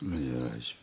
Yes,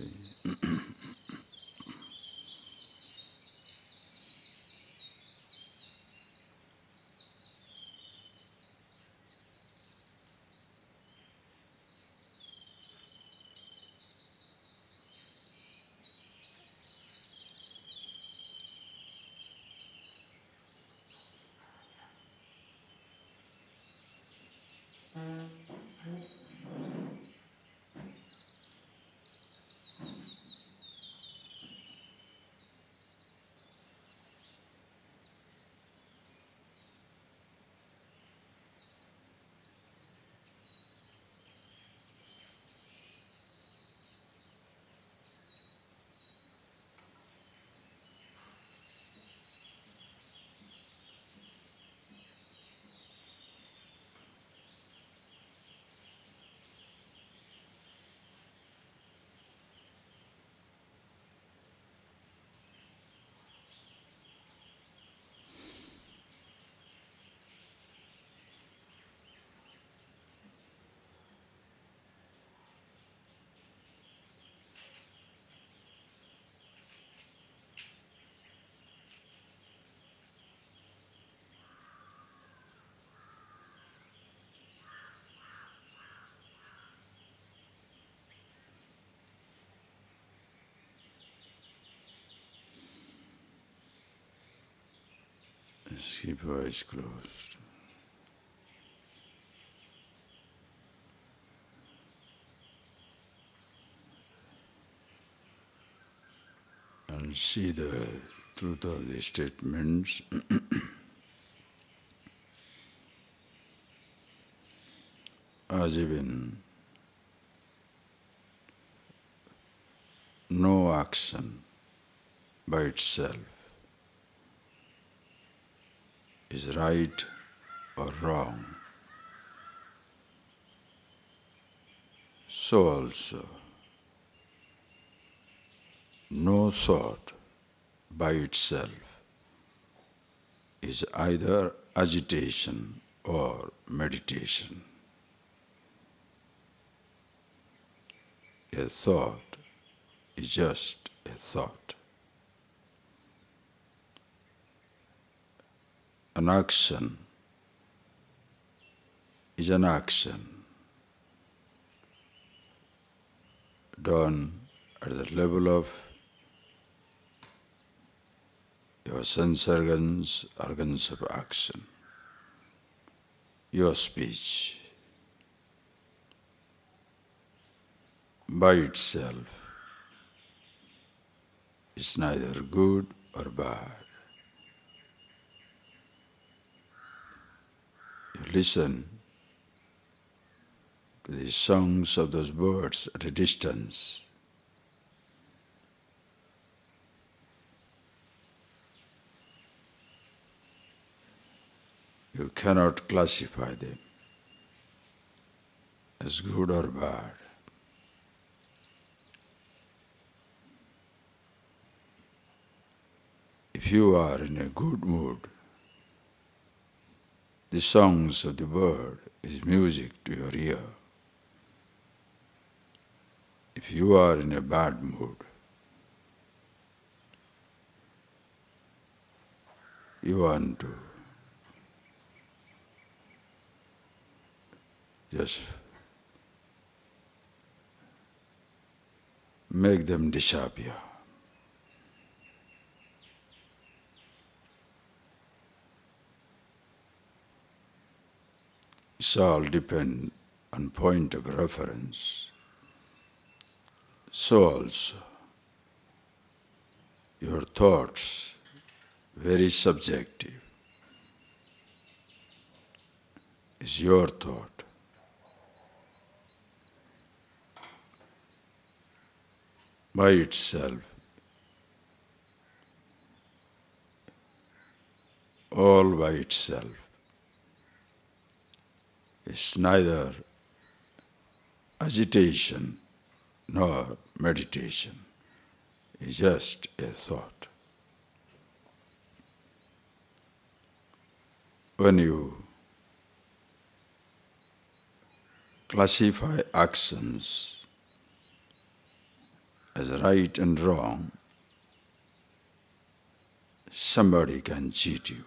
yes, keep your eyes closed. And see the truth of the statements as even no action by itself is right or wrong. So also, no thought by itself is either agitation or meditation. A thought is just a thought. An action is an action done at the level of your sense organs, organs of action, your speech. By itself is neither good or bad. You listen to the songs of those birds at a distance. You cannot classify them as good or bad. If you are in a good mood, the songs of the bird is music to your ear. If you are in a bad mood, you want to just make them disappear. It's all depend on point of reference. So also, your thoughts, very subjective, is your thought. By itself, all by itself, is neither agitation nor meditation. It's just a thought. When you classify actions as right and wrong, somebody can cheat you.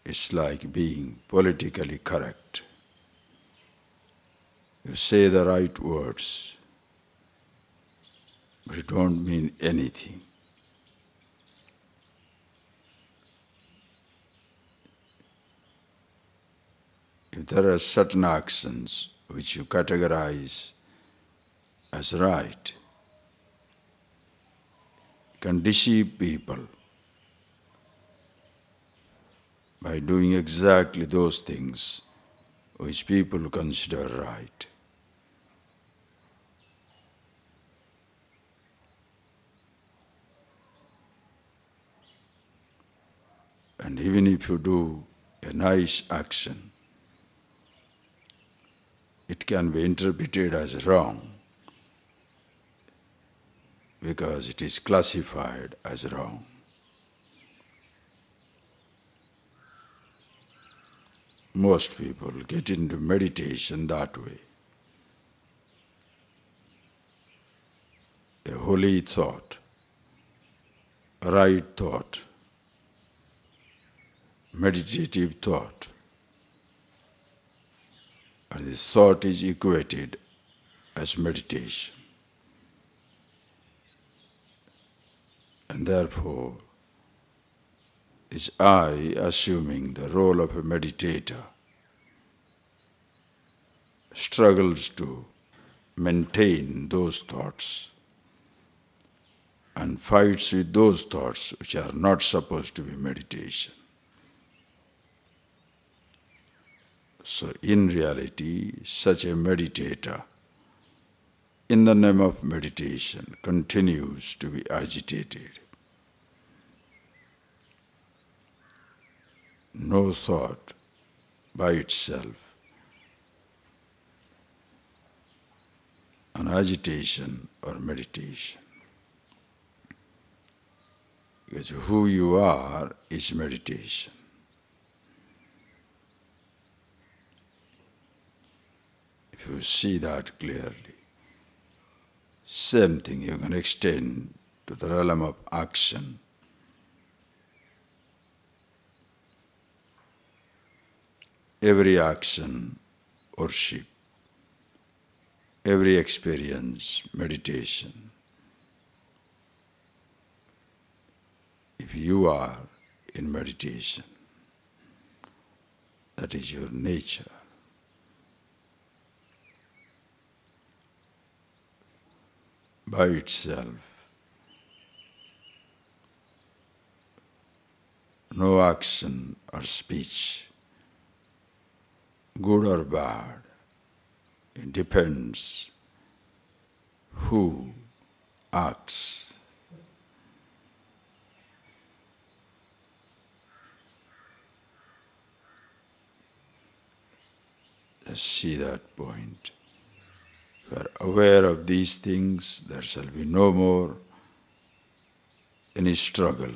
It's like being politically correct. You say the right words, but you don't mean anything. If there are certain actions which you categorize as right, you can deceive people by doing exactly those things which people consider right. And even if you do a nice action, it can be interpreted as wrong because it is classified as wrong. Most people get into meditation that way. A holy thought, a right thought, meditative thought, and this thought is equated as meditation. And therefore, is I assuming the role of a meditator, struggles to maintain those thoughts and fights with those thoughts which are not supposed to be meditation. So in reality, such a meditator, in the name of meditation, continues to be agitated. No thought by itself, an agitation or meditation. Because who you are is meditation. If you see that clearly, same thing you can extend to the realm of action. Every action, worship, every experience, meditation. If you are in meditation, that is your nature. By itself, no action or speech, good or bad, it depends who acts. Just see that point. If you are aware of these things, there shall be no more any struggle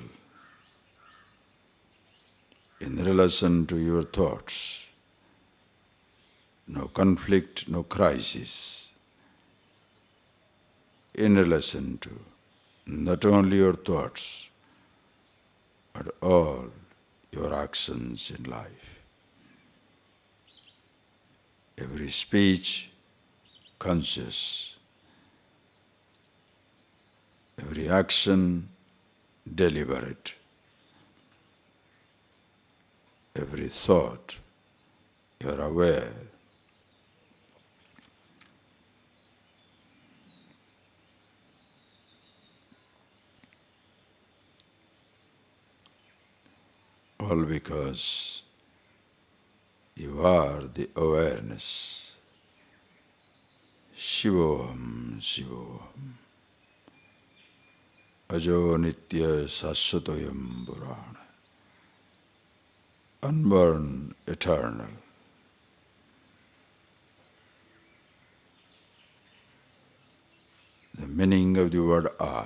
in relation to your thoughts. No conflict, no crisis in relation to not only your thoughts, but all your actions in life. Every speech, conscious. Every action, deliberate. Every thought, you are aware. All because you are the awareness. Shivoham, Shivoham. Ajo nitya saswatoyam purana. Unborn, eternal. The meaning of the word I.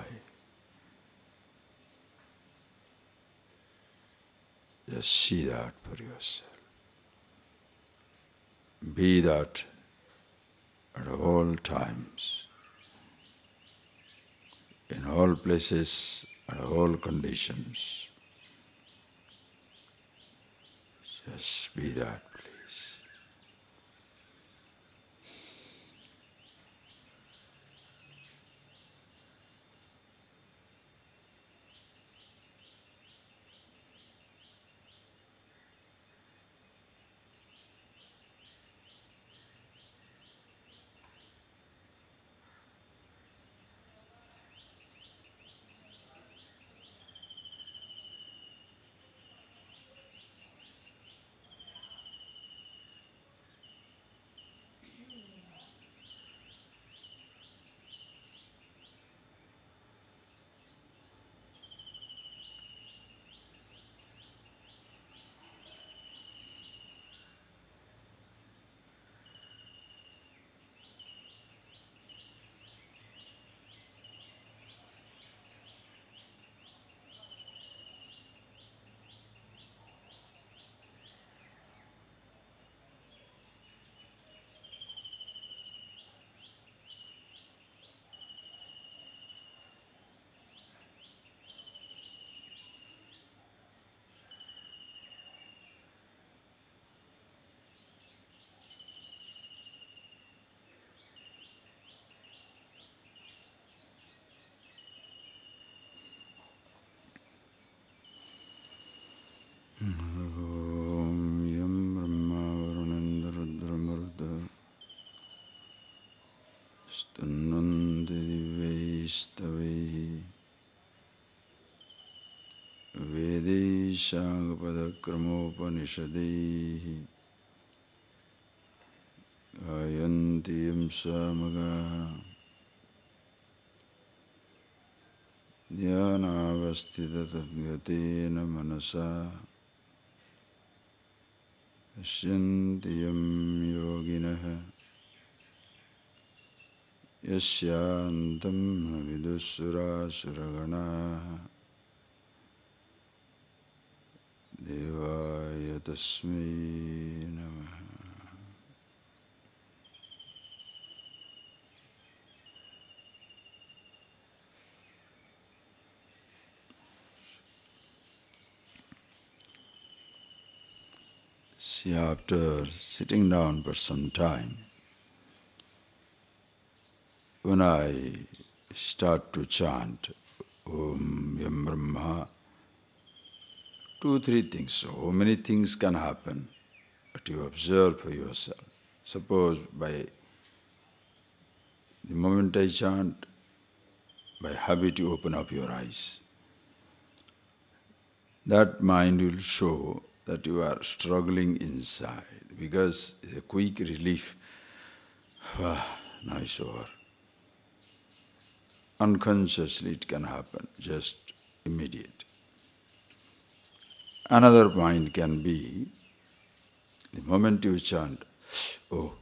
Just see that for yourself. Be that at all times, in all places, at all conditions. Just be that, please. Om Yam Brahma Varunendra Rudra Maruta Suddhananda Divaistavehi Vedeshagadkramopanishadehi Gayanti Yam Samagaha Dhyanavastita Tadgatena Manasa Pasyanti Yam Yoginaha Yasyantam Vidusura Suraganaha Devaya Tasmai Namaha. See, after sitting down for some time, when I start to chant Om Yam Brahma, two, three things, so many things can happen, but you observe for yourself. Suppose by the moment I chant, by habit you open up your eyes. That mind will show that you are struggling inside, because a quick relief, now it's over. Unconsciously it can happen, just immediate. Another mind can be, the moment you chant, oh,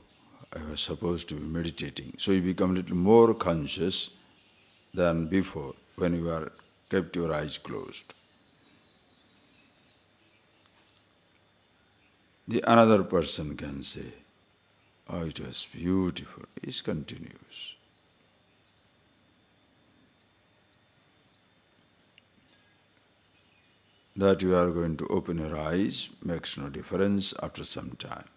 I was supposed to be meditating. So you become a little more conscious than before when you are kept your eyes closed. The another person can say, oh, it was beautiful. It continues. That you are going to open your eyes makes no difference after some time.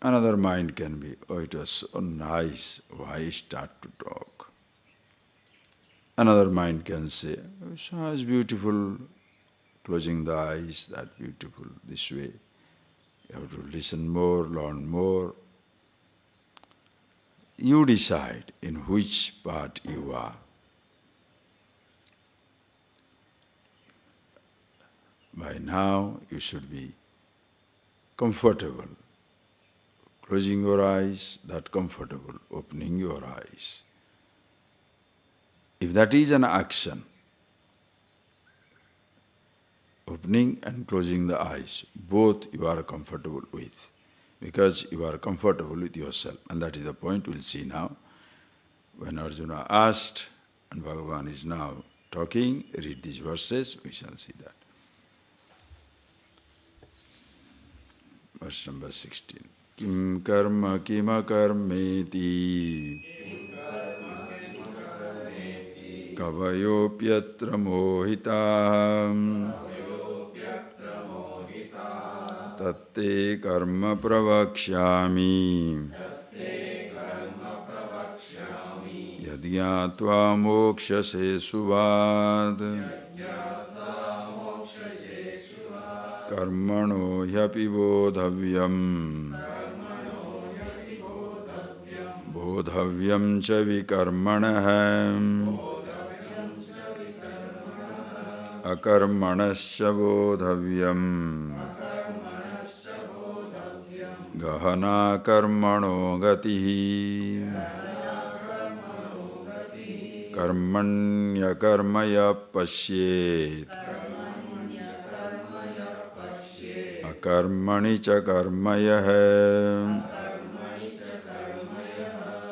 Another mind can be, oh, it was so nice, why start to talk? Another mind can say, oh, so it's beautiful, closing the eyes, that beautiful, this way. You have to listen more, learn more. You decide in which part you are. By now, you should be comfortable. Closing your eyes, that comfortable, opening your eyes. If that is an action, opening and closing the eyes, both you are comfortable with, because you are comfortable with yourself. And that is the point we'll see now. When Arjuna asked, and Bhagavan is now talking, read these verses, we shall see that. verse number 16. Kim karma kima karmeti kavayopyatra mohita tatte karma pravakshyami yadgyatva mokshase suvad karmano hyapi bodhavyam bodhavyam cha vikarmanah akarmanascha bodhavyam gahana karmano gatihi karmanya karmaya pasyet akarmani cha karmayah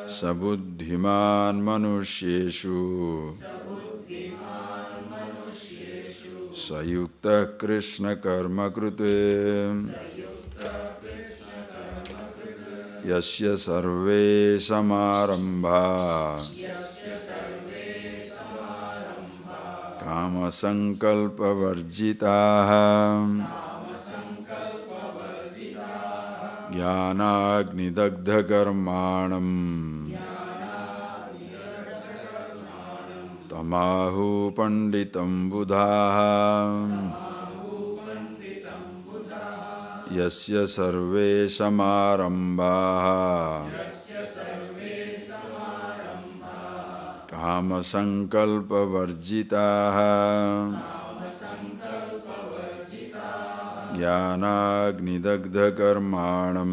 sabuddhiman manusyeshu sayukta krishna karma krute yasya sarve samarambha kama sankalpa varjitaha jnanagni dagdha karmanam tamahu panditam buddhaha yasya sarve samarambha kama sankalpa varjitaha jnanagni dagdha karmanam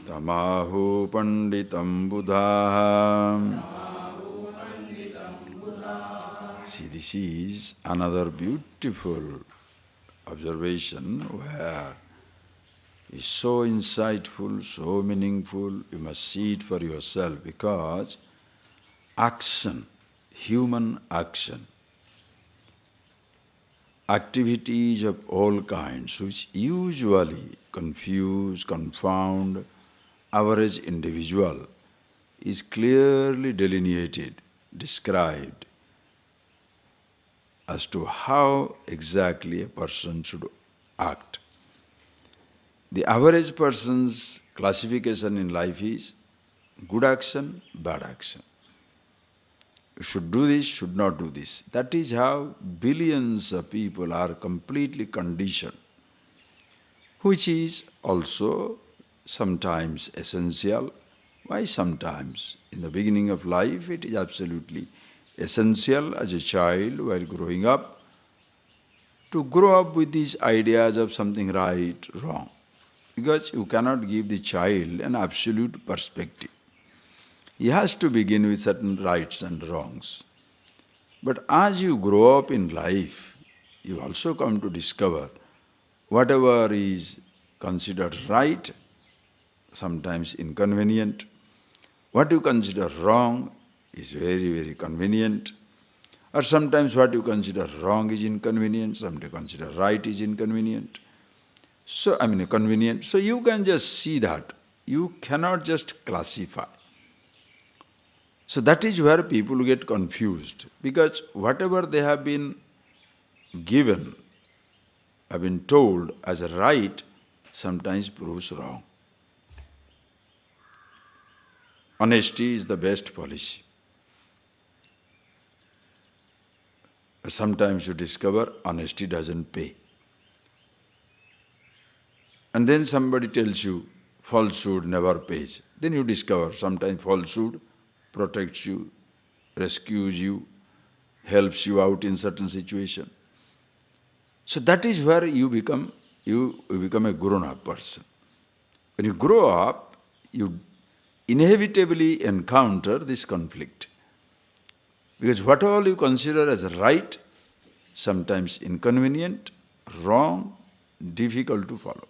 tamahu panditam buddhaha. See, this is another beautiful observation where is so insightful, so meaningful. You must see it for yourself, because action, human action, activities of all kinds which usually confuse, confound average individual is clearly delineated, described as to how exactly a person should act. The average person's classification in life is good action, bad action. You should do this, should not do this. That is how billions of people are completely conditioned, which is also sometimes essential. Why sometimes? In the beginning of life, it is absolutely essential as a child while growing up to grow up with these ideas of something right, wrong. Because you cannot give the child an absolute perspective. He has to begin with certain rights and wrongs. But as you grow up in life, you also come to discover whatever is considered right, sometimes inconvenient. What you consider wrong is very, very convenient. Or sometimes what you consider wrong is inconvenient, sometimes you consider right is inconvenient. Convenient. So you can just see that. You cannot just classify. So that is where people get confused, because whatever they have been given, have been told as a right, sometimes proves wrong. Honesty is the best policy. But sometimes you discover honesty doesn't pay. And then somebody tells you falsehood never pays. Then you discover sometimes falsehood protects you, rescues you, helps you out in certain situation. So that is where you become a grown-up person. When you grow up, you inevitably encounter this conflict. Because what all you consider as right, sometimes inconvenient, wrong, difficult to follow.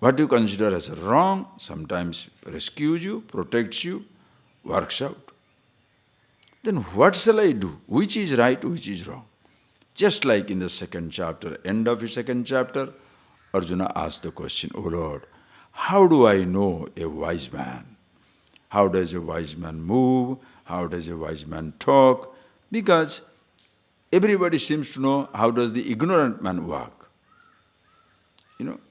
What you consider as wrong, sometimes rescues you, protects you, works out. Then what shall I do? Which is right, which is wrong? Just like in the second chapter, end of the second chapter, Arjuna asked the question, "O Lord, how do I know a wise man? How does a wise man move? How does a wise man talk?" Because everybody seems to know how does the ignorant man walk.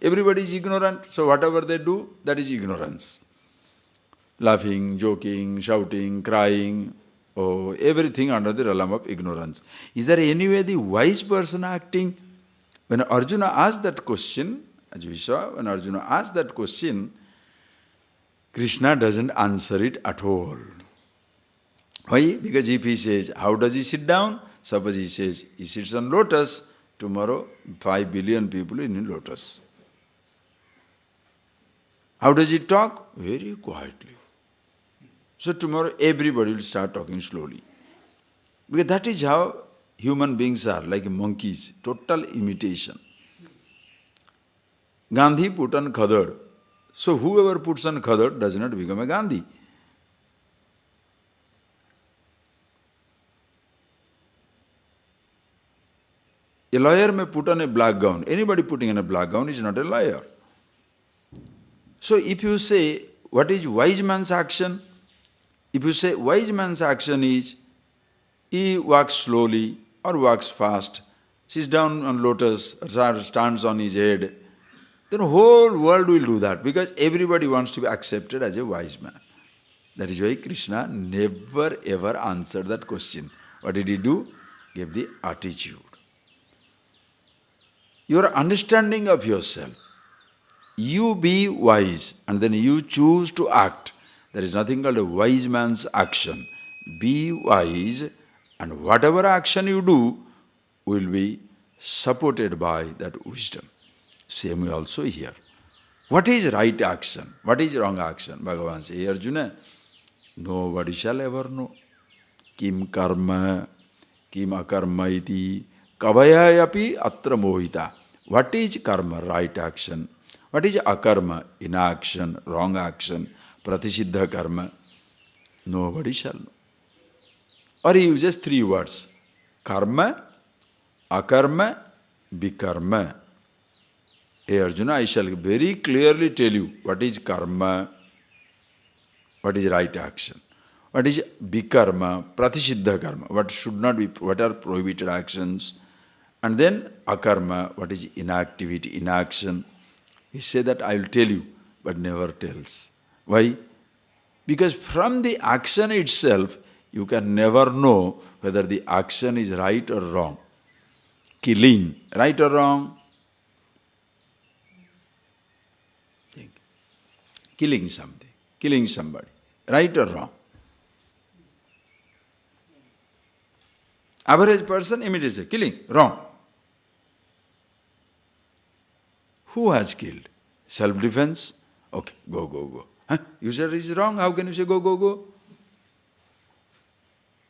Everybody is ignorant, so whatever they do, that is ignorance. Laughing, joking, shouting, crying, everything under the realm of ignorance. Is there any way the wise person acting? When Arjuna asked that question, as we saw, when Arjuna asked that question, Krishna doesn't answer it at all. Why? Because if he says, how does he sit down? Suppose he says, he sits on lotus, tomorrow 5 billion people in lotus. How does he talk? Very quietly. So tomorrow everybody will start talking slowly. Because that is how human beings are, like monkeys, total imitation. Gandhi put on khadad. So whoever puts on khadad does not become a Gandhi. A lawyer may put on a black gown. Anybody putting on a black gown is not a lawyer. So if you say, what is wise man's action? If you say wise man's action is, he walks slowly or walks fast, sits down on lotus or stands on his head, then the whole world will do that because everybody wants to be accepted as a wise man. That is why Krishna never ever answered that question. What did he do? Gave the attitude. Your understanding of yourself. You be wise and then you choose to act. There is nothing called a wise man's action. Be wise and whatever action you do will be supported by that wisdom. Same way also here. What is right action? What is wrong action? Bhagavan says, "Hey Arjuna, nobody shall ever know. Kim karma, kim akarma iti, kavayayapi atra mohita." What is karma, right action? What is akarma, inaction, wrong action, pratisiddha karma? Nobody shall know. Or he uses 3 words. Karma, akarma, vikarma. Hey Arjuna, I shall very clearly tell you what is karma, what is right action, what is vikarma, pratisiddha karma, what should not be, what are prohibited actions, and then akarma, what is inactivity, inaction. He said that I will tell you, but never tells. Why? Because from the action itself, you can never know whether the action is right or wrong. Killing, right or wrong? Think. Killing something, killing somebody, right or wrong? Average person immediately says, killing, wrong. Who has killed? Self-defense? Okay, go, go, go. Huh? You said it is wrong, how can you say go, go, go?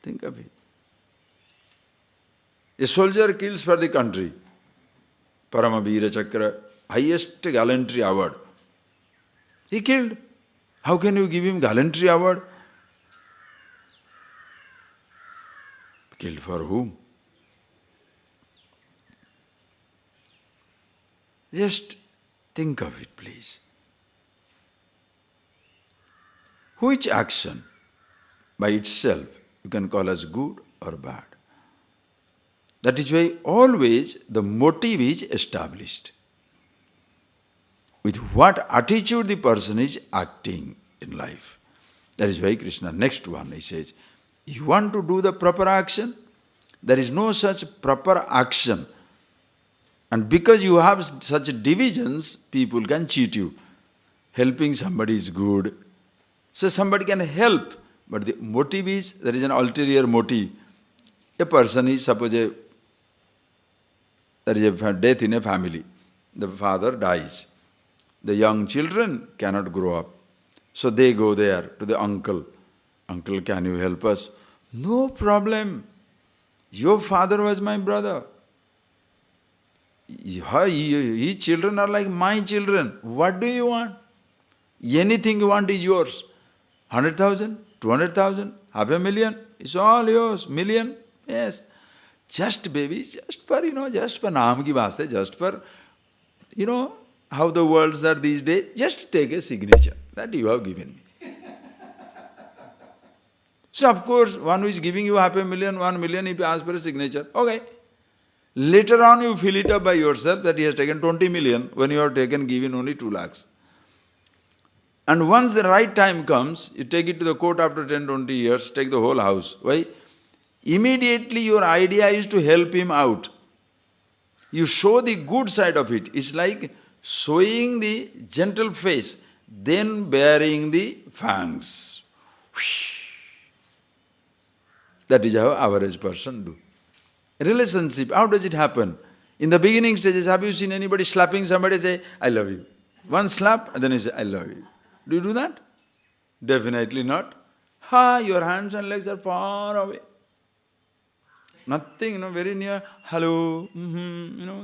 Think of it. A soldier kills for the country. Paramavira Chakra, highest gallantry award. He killed. How can you give him gallantry award? Killed for whom? Just think of it, please. Which action by itself you can call as good or bad? That is why always the motive is established. With what attitude the person is acting in life. That is why Krishna, next one, he says, you want to do the proper action? There is no such proper action. And because you have such divisions, people can cheat you. Helping somebody is good. So somebody can help, but the motive is, there is an ulterior motive. A person is, suppose there is a death in a family. The father dies. The young children cannot grow up. So they go there to the uncle. Uncle, can you help us? No problem. Your father was my brother. His children are like my children. What do you want? Anything you want is yours. 100,000, 200,000, 500,000, it's all yours. Million, yes. Just baby, just for, just for naam ki vaste, just for, how the worlds are these days, just take a signature that you have given me. So of course, one who is giving you 500,000, 1,000,000, if you ask for a signature, okay. Later on you fill it up by yourself that he has taken 20 million when you have given only 2 lakhs. And once the right time comes, you take it to the court after 10, 20 years, take the whole house. Why? Immediately your idea is to help him out. You show the good side of it. It's like showing the gentle face, then baring the fangs. That is how average person do. Relationship, how does it happen? In the beginning stages, have you seen anybody slapping somebody say, I love you? One slap and then he say, I love you. Do you do that? Definitely not. Your hands and legs are far away. Nothing, very near, hello,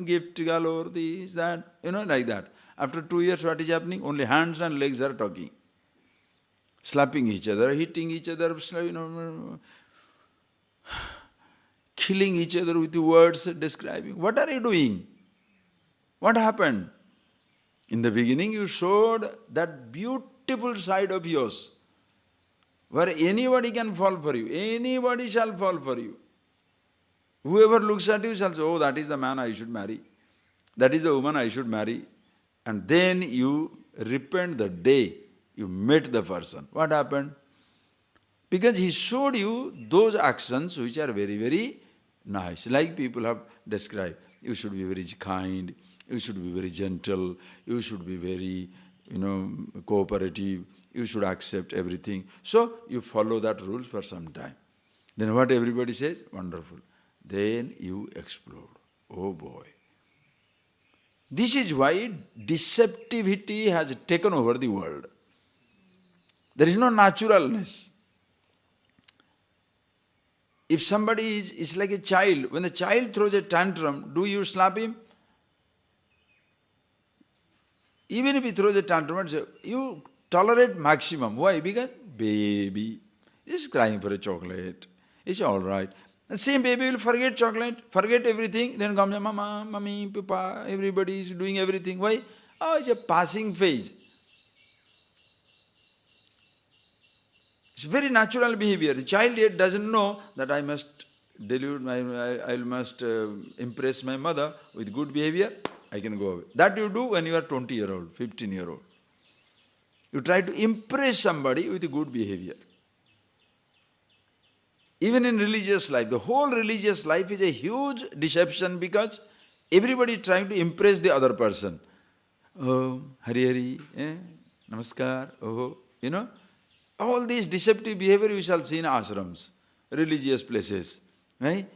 gift galore, this, that, like that. After 2 years, what is happening? Only hands and legs are talking. Slapping each other, hitting each other, killing each other with the words describing. What are you doing? What happened? In the beginning you showed that beautiful side of yours, where anybody can fall for you, anybody shall fall for you. Whoever looks at you shall say, oh, that is the man I should marry, that is the woman I should marry. And then you repent the day you met the person. What happened? Because he showed you those actions which are very, very nice. Like people have described, you should be very kind, you should be very gentle, you should be very, cooperative, you should accept everything. So you follow that rules for some time. Then what everybody says? Wonderful. Then you explode. Oh boy. This is why deceptivity has taken over the world. There is no naturalness. If somebody is like a child, when the child throws a tantrum, do you slap him? Even if he throws a tantrum, you tolerate maximum. Why? Because baby is crying for a chocolate. It's all right. The same baby will forget chocolate, forget everything, then comes, mama, mommy, papa, everybody is doing everything. Why? Oh, it's a passing phase. It's very natural behavior. The child yet doesn't know that I must I must impress my mother with good behavior, I can go away. That you do when you are 20-year-old, 15-year-old. You try to impress somebody with good behavior. Even in religious life, the whole religious life is a huge deception because everybody is trying to impress the other person. Oh, Hari Hari, Namaskar, oh, all these deceptive behavior you shall see in ashrams, religious places, right?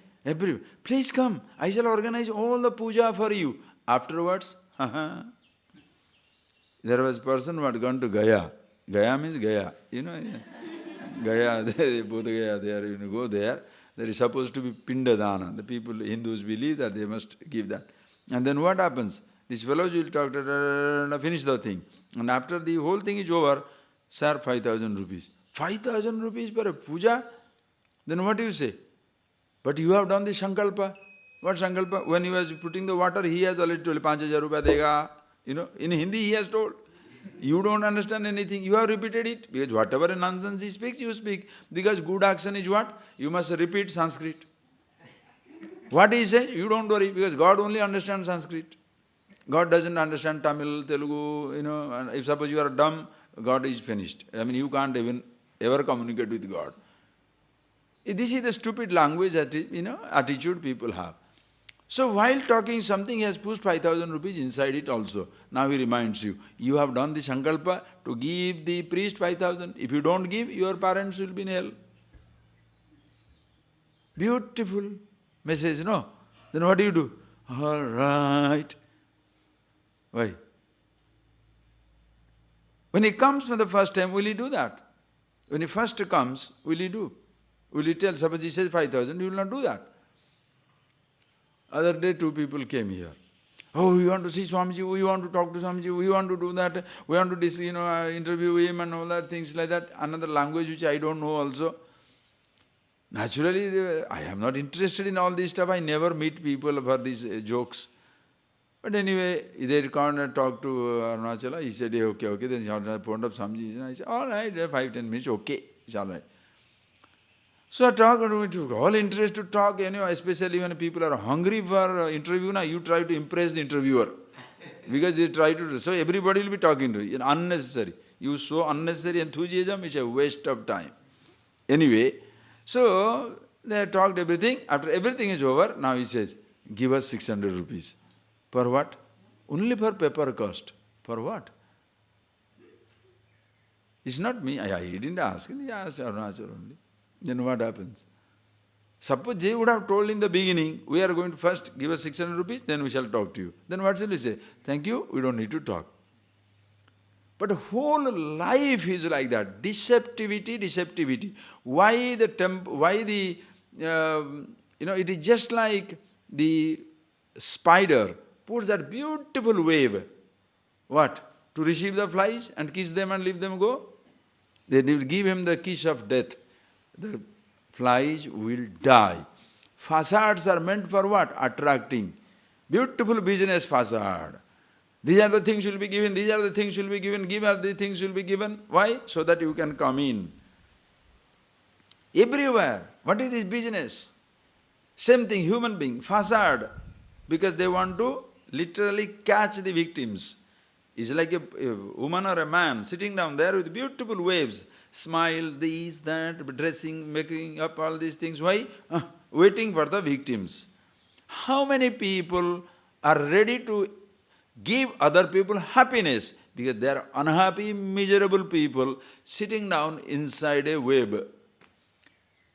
Please come, I shall organize all the puja for you. Afterwards, there was a person who had gone to Gaya. Gaya means Gaya, Gaya, there, Bodh Gaya, there, go there. There is supposed to be Pindadana. The people, Hindus believe that they must give that. And then what happens? These fellows will talk, finish the thing. And after the whole thing is over, sir, 5,000 rupees. 5,000 rupees for a puja? Then what do you say? But you have done the Sankalpa. What Sankalpa? When he was putting the water, he has already told, 5,000 rupees dega. In Hindi he has told. You don't understand anything. You have repeated it. Because whatever nonsense he speaks, you speak. Because good action is what? You must repeat Sanskrit. What he says, you don't worry. Because God only understands Sanskrit. God doesn't understand Tamil, Telugu, and if suppose you are dumb, God is finished. You can't even ever communicate with God. This is the stupid language that, attitude people have. So while talking something, he has pushed 5,000 rupees inside it also. Now he reminds you, you have done the Sankalpa to give the priest 5,000. If you don't give, your parents will be in hell. Beautiful message, no? Then what do? All right. Why? When he comes for the first time, will he do that? When he first comes, will he do? Will he tell, suppose he says 5,000, you will not do that. Other day, 2 people came here. Oh, we want to see Swamiji, we want to talk to Swamiji, we want to do that, we want to interview him and all that, things like that. Another language which I don't know also. Naturally, I am not interested in all this stuff. I never meet people for these jokes. But anyway, they can't talk to Arunachala. He said, okay. Then Arunachala phoned up Swamiji. And I said, all right, 5-10 minutes, okay, it's all right. So I talk, all interest to talk, especially when people are hungry for interview, now you try to impress the interviewer. Because they try to, so everybody will be talking to you, unnecessary. You show unnecessary enthusiasm, it's a waste of time. Anyway, so they talked everything. After everything is over, now he says, give us 600 rupees. For what? Only for paper cost. For what? It's not me. He didn't ask. He asked Arunachala only. Then what happens? Suppose they would have told in the beginning, we are going to first give us 600 rupees, then we shall talk to you. Then what shall we say? Thank you, we don't need to talk. But whole life is like that. Deceptivity. Why it is just like the spider puts that beautiful web. What? To receive the flies and kiss them and leave them go? They will give him the kiss of death. The flies will die. Facades are meant for what? Attracting. Beautiful business facade. These are the things will be given, these are the things will be given, give are the things will be given. Why? So that you can come in. Everywhere. What is this business? Same thing, human being, facade. Because they want to literally catch the victims. It's like a woman or a man sitting down there with beautiful waves. Smile, this, that, dressing, making up all these things. Why? Waiting for the victims. How many people are ready to give other people happiness? Because they are unhappy, miserable people sitting down inside a web.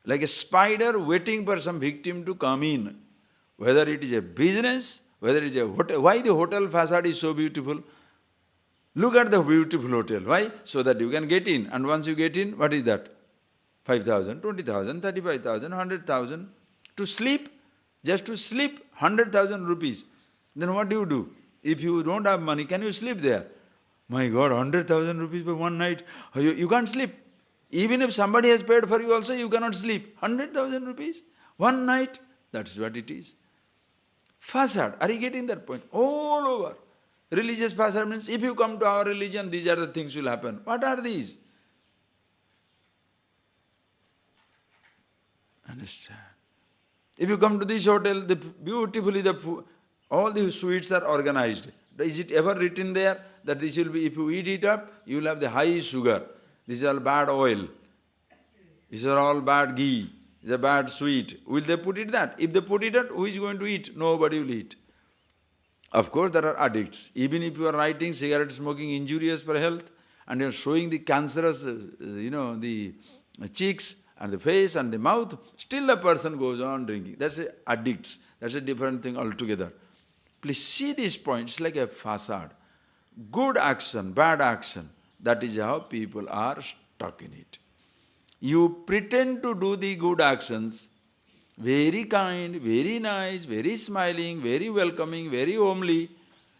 Like a spider waiting for some victim to come in. Whether it is a business, whether it is a hotel. Why the hotel facade is so beautiful? Look at the beautiful hotel. Why? So that you can get in. And once you get in, what is that? 5,000, 20,000, 35,000, 100,000. To sleep, just to sleep, 100,000 rupees. Then what do? If you don't have money, can you sleep there? My God, 100,000 rupees for one night. You can't sleep. Even if somebody has paid for you also, you cannot sleep. 100,000 rupees, one night. That's what it is. Facade. Are you getting that point? All over. Religious facade means if you come to our religion, these are the things will happen. What are these? Understand? If you come to this hotel, beautifully all the sweets are organized. Is it ever written there that this will be, if you eat it up, you will have the high sugar. This is all bad oil. These are all bad ghee. It's a bad sweet. Will they put it that? If they put it that, who is going to eat? Nobody will eat. Of course, there are addicts. Even if you are writing cigarette smoking injurious for health, and you are showing the cancerous, the cheeks and the face and the mouth, still the person goes on drinking. That's addicts. That's a different thing altogether. Please see this point. It's like a facade. Good action, bad action. That is how people are stuck in it. You pretend to do the good actions, very kind, very nice, very smiling, very welcoming, very homely.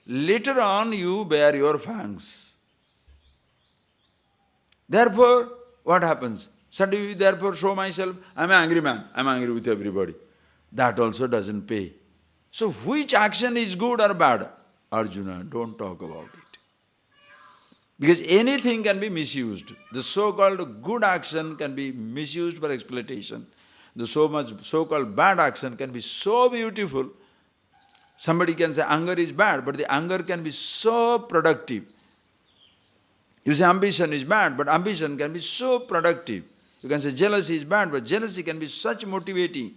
Later on, you bear your fangs. Therefore, what happens? Suddenly, therefore, show myself, I'm an angry man, I'm angry with everybody. That also doesn't pay. So, which action is good or bad? Arjuna, don't talk about it. Because anything can be misused. The so-called good action can be misused for exploitation. The so-called bad action can be so beautiful. Somebody can say anger is bad, but the anger can be so productive. You say ambition is bad, but ambition can be so productive. You can say jealousy is bad, but jealousy can be such motivating.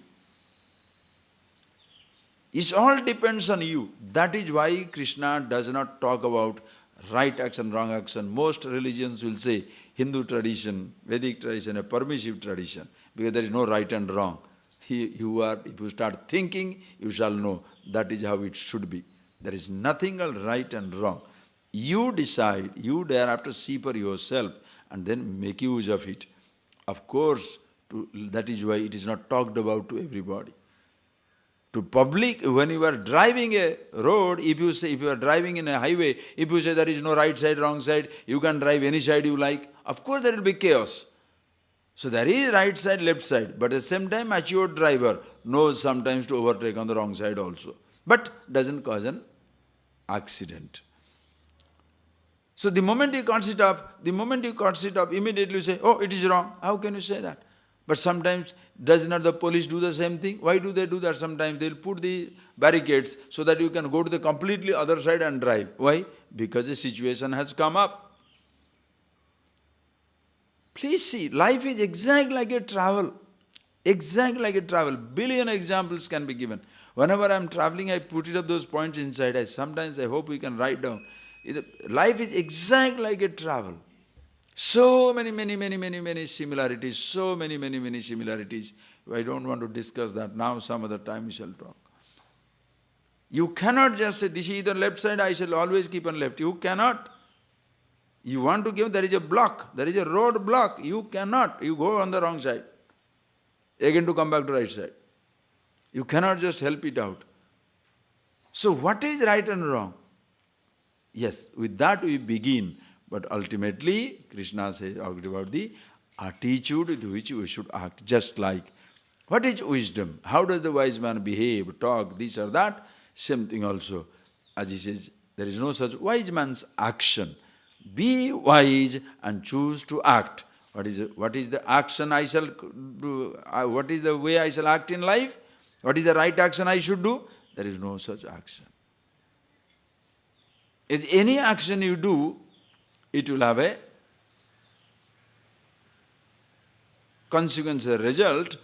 It all depends on you. That is why Krishna does not talk about right action, wrong action. Most religions will say Hindu tradition, Vedic tradition, a permissive tradition, because there is no right and wrong. If you start thinking, you shall know that is how it should be. There is nothing else right and wrong. You decide, you thereafter see for yourself and then make use of it. Of course, that is why it is not talked about to everybody. To public, when you are driving a road, if you are driving in a highway, if you say there is no right side, wrong side, you can drive any side you like, of course there will be chaos. So there is right side, left side, but at the same time matured driver knows sometimes to overtake on the wrong side also. But doesn't cause an accident. So the moment you can't sit up, immediately you say, oh, it is wrong. How can you say that? But sometimes, does not the police do the same thing? Why do they do that sometimes? They'll put the barricades so that you can go to the completely other side and drive. Why? Because the situation has come up. Please see, life is exactly like a travel. Exactly like a travel. Billion examples can be given. Whenever I am traveling, I put it up those points inside. Sometimes I hope we can write down. Life is exactly like a travel. So many similarities. So many similarities. I don't want to discuss that now. Some other time we shall talk. You cannot just say, this is either left side, I shall always keep on left. You cannot. You want to give, there is a block, there is a road block. You cannot. You go on the wrong side. Again to come back to right side. You cannot just help it out. So what is right and wrong? Yes, with that we begin. But ultimately, Krishna says about the attitude with which we should act. Just like, what is wisdom? How does the wise man behave, talk, this or that? Same thing also. As he says, there is no such wise man's action. Be wise and choose to act. What is the action I shall do? What is the way I shall act in life? What is the right action I should do? There is no such action. If any action you do, it will have a consequence, a result,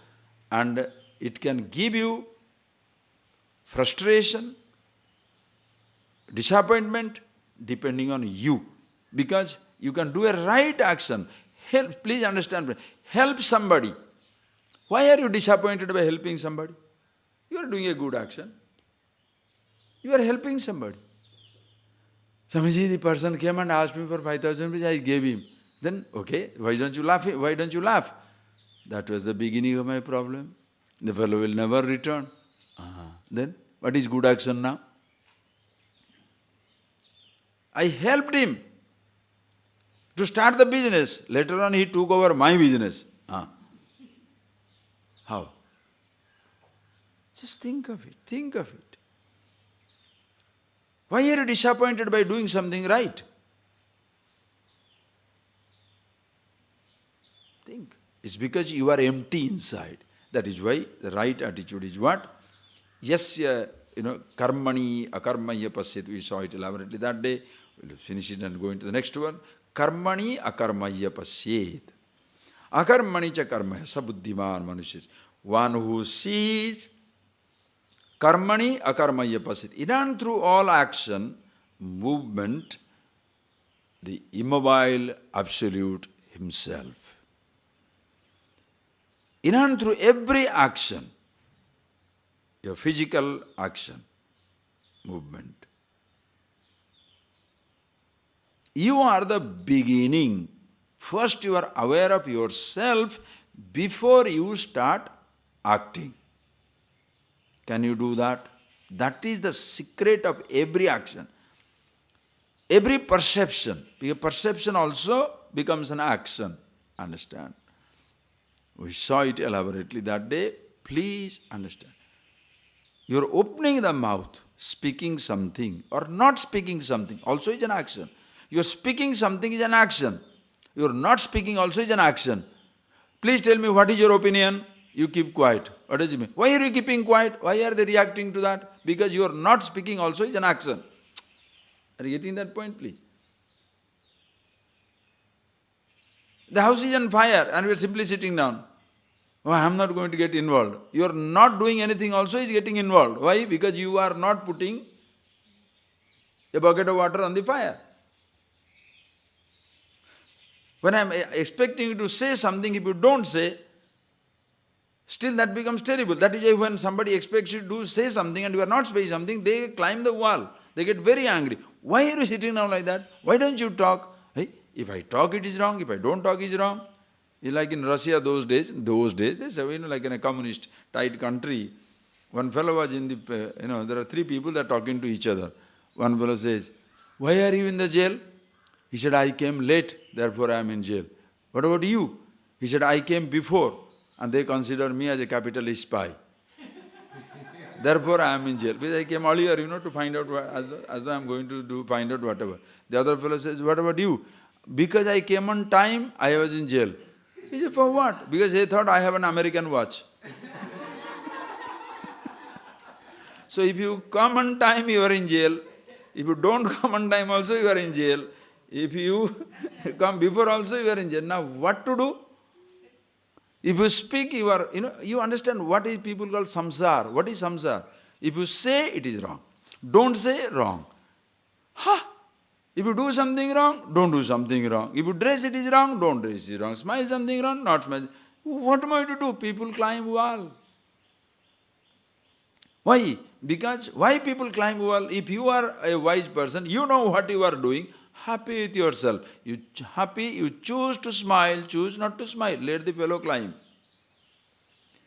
and it can give you frustration, disappointment, depending on you. Because you can do a right action. Help, please understand, help somebody. Why are you disappointed by helping somebody? You are doing a good action. You are helping somebody. Swamiji, the person came and asked me for 5,000 rupees, I gave him. Then, okay, why don't you laugh? Why don't you laugh? That was the beginning of my problem. The fellow will never return. Then, what is good action now? I helped him to start the business. Later on he took over my business. How? Just think of it, think of it. Why are you disappointed by doing something right? Think. It's because you are empty inside. That is why the right attitude is what? Yasya, karmani akarmaya pasyet. We saw it elaborately that day. We'll finish it and go into the next one. Karmani akarmaya pasyet. Akarmani cha karmaya sabuddhiman manushya. One who sees karmani akarmaya pasyet. In and through all action, movement, the immobile absolute himself. In and through every action, your physical action, movement, you are the beginning. First you are aware of yourself before you start acting. Can you do that? That is the secret of every action. Every perception. Because perception also becomes an action. Understand? We saw it elaborately that day. Please understand. You are opening the mouth, speaking something or not speaking something also is an action. You are speaking something is an action. You are not speaking also is an action. Please tell me what is your opinion? You keep quiet. What does it mean? Why are you keeping quiet? Why are they reacting to that? Because you are not speaking also is an action. Are you getting that point, please? The house is on fire and we are simply sitting down. Oh, I am not going to get involved. You are not doing anything also is getting involved. Why? Because you are not putting a bucket of water on the fire. When I am expecting you to say something, if you don't say, still that becomes terrible. That is why when somebody expects you to say something and you are not saying something, they climb the wall. They get very angry. Why are you sitting down like that? Why don't you talk? Hey, if I talk it is wrong, if I don't talk it is wrong. It's like in Russia those days, they say, like in a communist tight country, one fellow was in the, there are three people that are talking to each other. One fellow says, why are you in the jail? He said, I came late, therefore I am in jail. What about you? He said, I came before and they consider me as a capitalist spy. Therefore I am in jail. Because I came earlier, to find out, as though I am going to find out whatever. The other fellow says, what about you? Because I came on time, I was in jail. He said, for what? Because they thought I have an American watch. So if you come on time, you are in jail. If you don't come on time also, you are in jail. If you come before also, you are in jail. Now what to do? If you speak, you are, you understand what is people call samsar. What is samsar? If you say, it is wrong. Don't say, wrong. If you do something wrong, don't do something wrong. If you dress, it is wrong, don't dress, it is wrong. Smile something wrong, not smile. What am I to do? People climb wall. Why? Because, why people climb wall? If you are a wise person, you know what you are doing, happy with yourself. You choose to smile, choose not to smile. Let the fellow climb.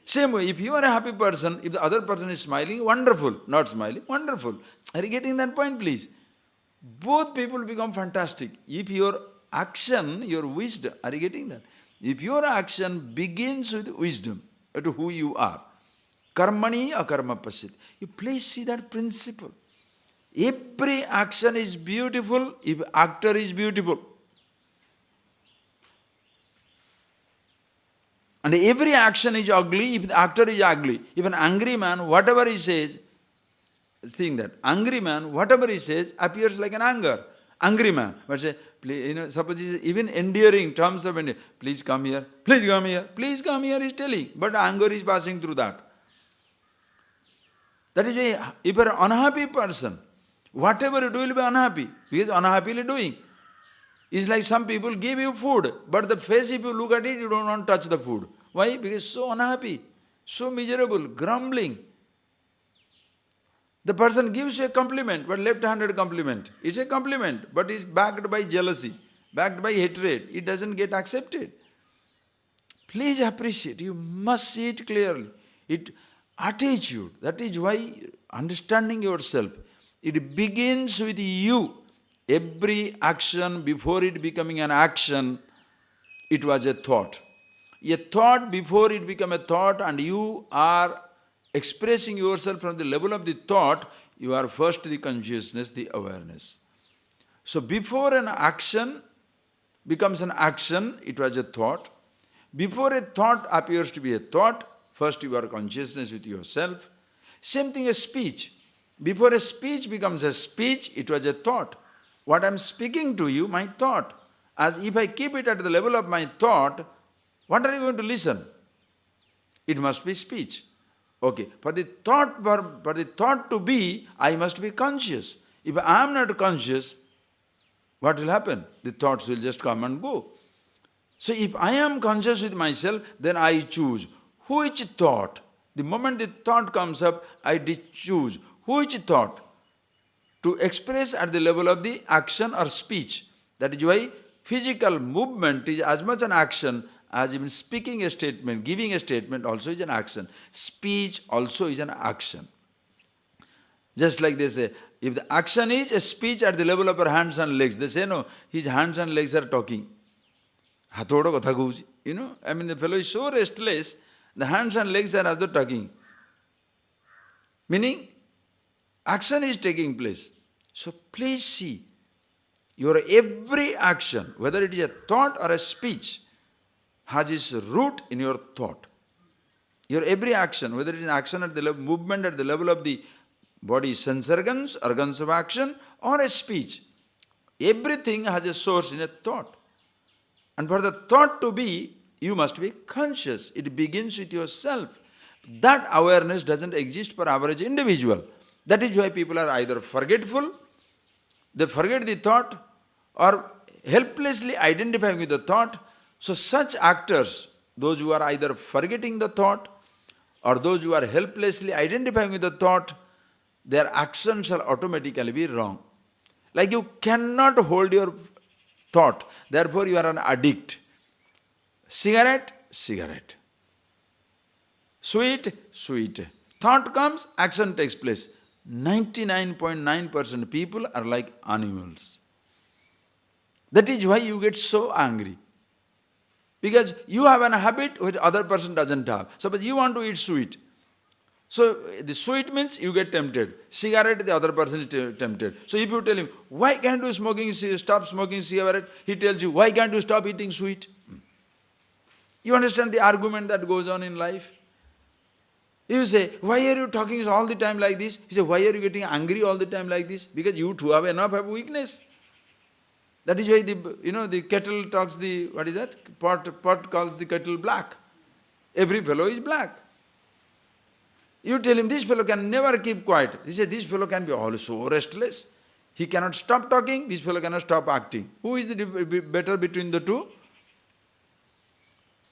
Same way, if you are a happy person, if the other person is smiling, wonderful. Not smiling, wonderful. Are you getting that point, please? Both people become fantastic. If your action, your wisdom, are you getting that? If your action begins with wisdom, to who you are, karmani akarma pasit, you please see that principle. Every action is beautiful if actor is beautiful. And every action is ugly if the actor is ugly. If an angry man, whatever he says, think that, angry man, whatever he says, appears like an anger. Angry man, but say, please, suppose he says, even endearing terms of endearing, please come here, please come here, please come here, he's telling, but anger is passing through that. That is why, if you are an unhappy person, whatever you do will be unhappy, because unhappily doing. It's like some people give you food, but the face, if you look at it, you don't want to touch the food. Why? Because so unhappy, so miserable, grumbling. The person gives you a compliment, but left-handed compliment. It's a compliment, but it's backed by jealousy, backed by hatred. It doesn't get accepted. Please appreciate. You must see it clearly. Attitude. That is why understanding yourself, it begins with you. Every action, before it becoming an action, it was a thought. A thought before it become a thought, and you are expressing yourself from the level of the thought, you are first the consciousness, the awareness. So before an action becomes an action, it was a thought. Before a thought appears to be a thought, first you are consciousness with yourself. Same thing as speech. Before a speech becomes a speech, it was a thought. What I am speaking to you, my thought. As if I keep it at the level of my thought, what are you going to listen? It must be speech. Okay, for the thought to be, I must be conscious. If I am not conscious, what will happen? The thoughts will just come and go. So if I am conscious with myself, then I choose. Which thought? The moment the thought comes up, I choose. Which thought? To express at the level of the action or speech. That is why physical movement is as much an action as even speaking a statement, giving a statement also is an action. Speech also is an action. Just like they say, if the action is a speech at the level of our hands and legs, they say, no, his hands and legs are talking. The fellow is so restless, the hands and legs are also talking. Meaning, action is taking place. So please see, your every action, whether it is a thought or a speech, has its root in your thought. Your every action, whether it is an action at the level, movement at the level of the body's sense organs of action, or a speech, everything has a source in a thought. And for the thought to be, you must be conscious. It begins with yourself. That awareness doesn't exist for average individual. That is why people are either forgetful, they forget the thought, or helplessly identifying with the thought. So such actors, those who are either forgetting the thought, or those who are helplessly identifying with the thought, their actions shall automatically be wrong. Like you cannot hold your thought, therefore you are an addict. Cigarette, cigarette. Sweet, sweet. Thought comes, action takes place. 99.9% people are like animals. That is why you get so angry. Because you have an habit which other person doesn't have. Suppose you want to eat sweet. So the sweet means you get tempted. Cigarette, the other person is tempted. So if you tell him, why can't you stop smoking cigarette? He tells you, why can't you stop eating sweet? You understand the argument that goes on in life? You say, why are you talking all the time like this? He says, why are you getting angry all the time like this? Because you too have weakness. That is why the kettle talks what is that? Pot calls the kettle black. Every fellow is black. You tell him, this fellow can never keep quiet. He says, this fellow can be also restless. He cannot stop talking, this fellow cannot stop acting. Who is the better between the two?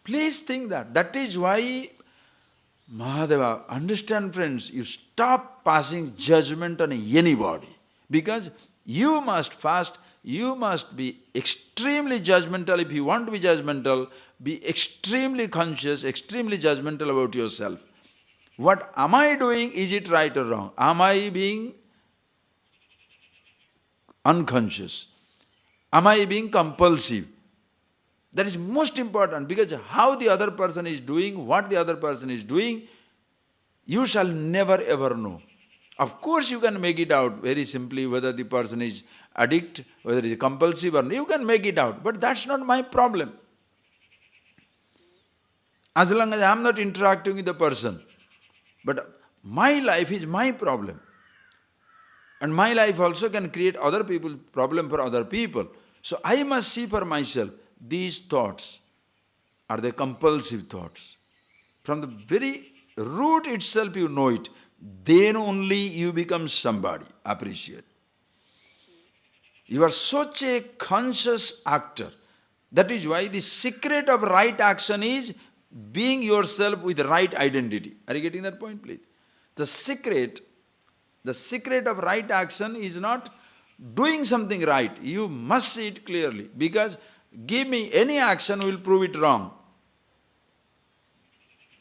Please think that. That is why, Mahadeva, understand friends, you stop passing judgment on anybody. Because you must fast, you must be extremely judgmental. If you want to be judgmental, be extremely conscious, extremely judgmental about yourself. What am I doing? Is it right or wrong? Am I being unconscious? Am I being compulsive? That is most important, because how the other person is doing, what the other person is doing, you shall never ever know. Of course you can make it out very simply whether the person is addict, whether it is compulsive or not. You can make it out, but that's not my problem. As long as I am not interacting with the person. But my life is my problem. And my life also can create other people, problem for other people. So I must see for myself, these thoughts, are they compulsive thoughts? From the very root itself you know it. Then only you become somebody. Appreciate. You are such a conscious actor. That is why the secret of right action is being yourself with the right identity. Are you getting that point, please? The secret of right action is not doing something right. You must see it clearly, because give me any action will prove it wrong.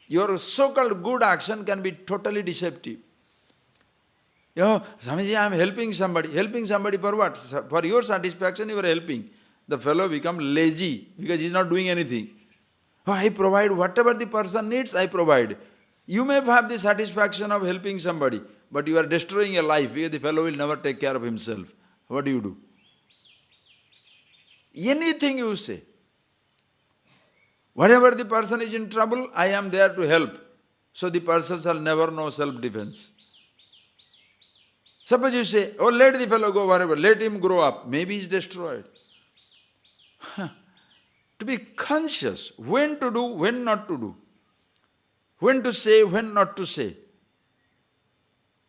Your so-called good action can be totally deceptive. Swamiji, I am helping somebody. Helping somebody for what? For your satisfaction you are helping. The fellow becomes lazy because he is not doing anything. I provide whatever the person needs, I provide. You may have the satisfaction of helping somebody, but you are destroying a life because the fellow will never take care of himself. What do you do? Anything you say. Whenever the person is in trouble, I am there to help. So the person shall never know self-defense. Suppose you say, oh, let the fellow go wherever, let him grow up. Maybe he is destroyed. To be conscious, when to do, when not to do. When to say, when not to say.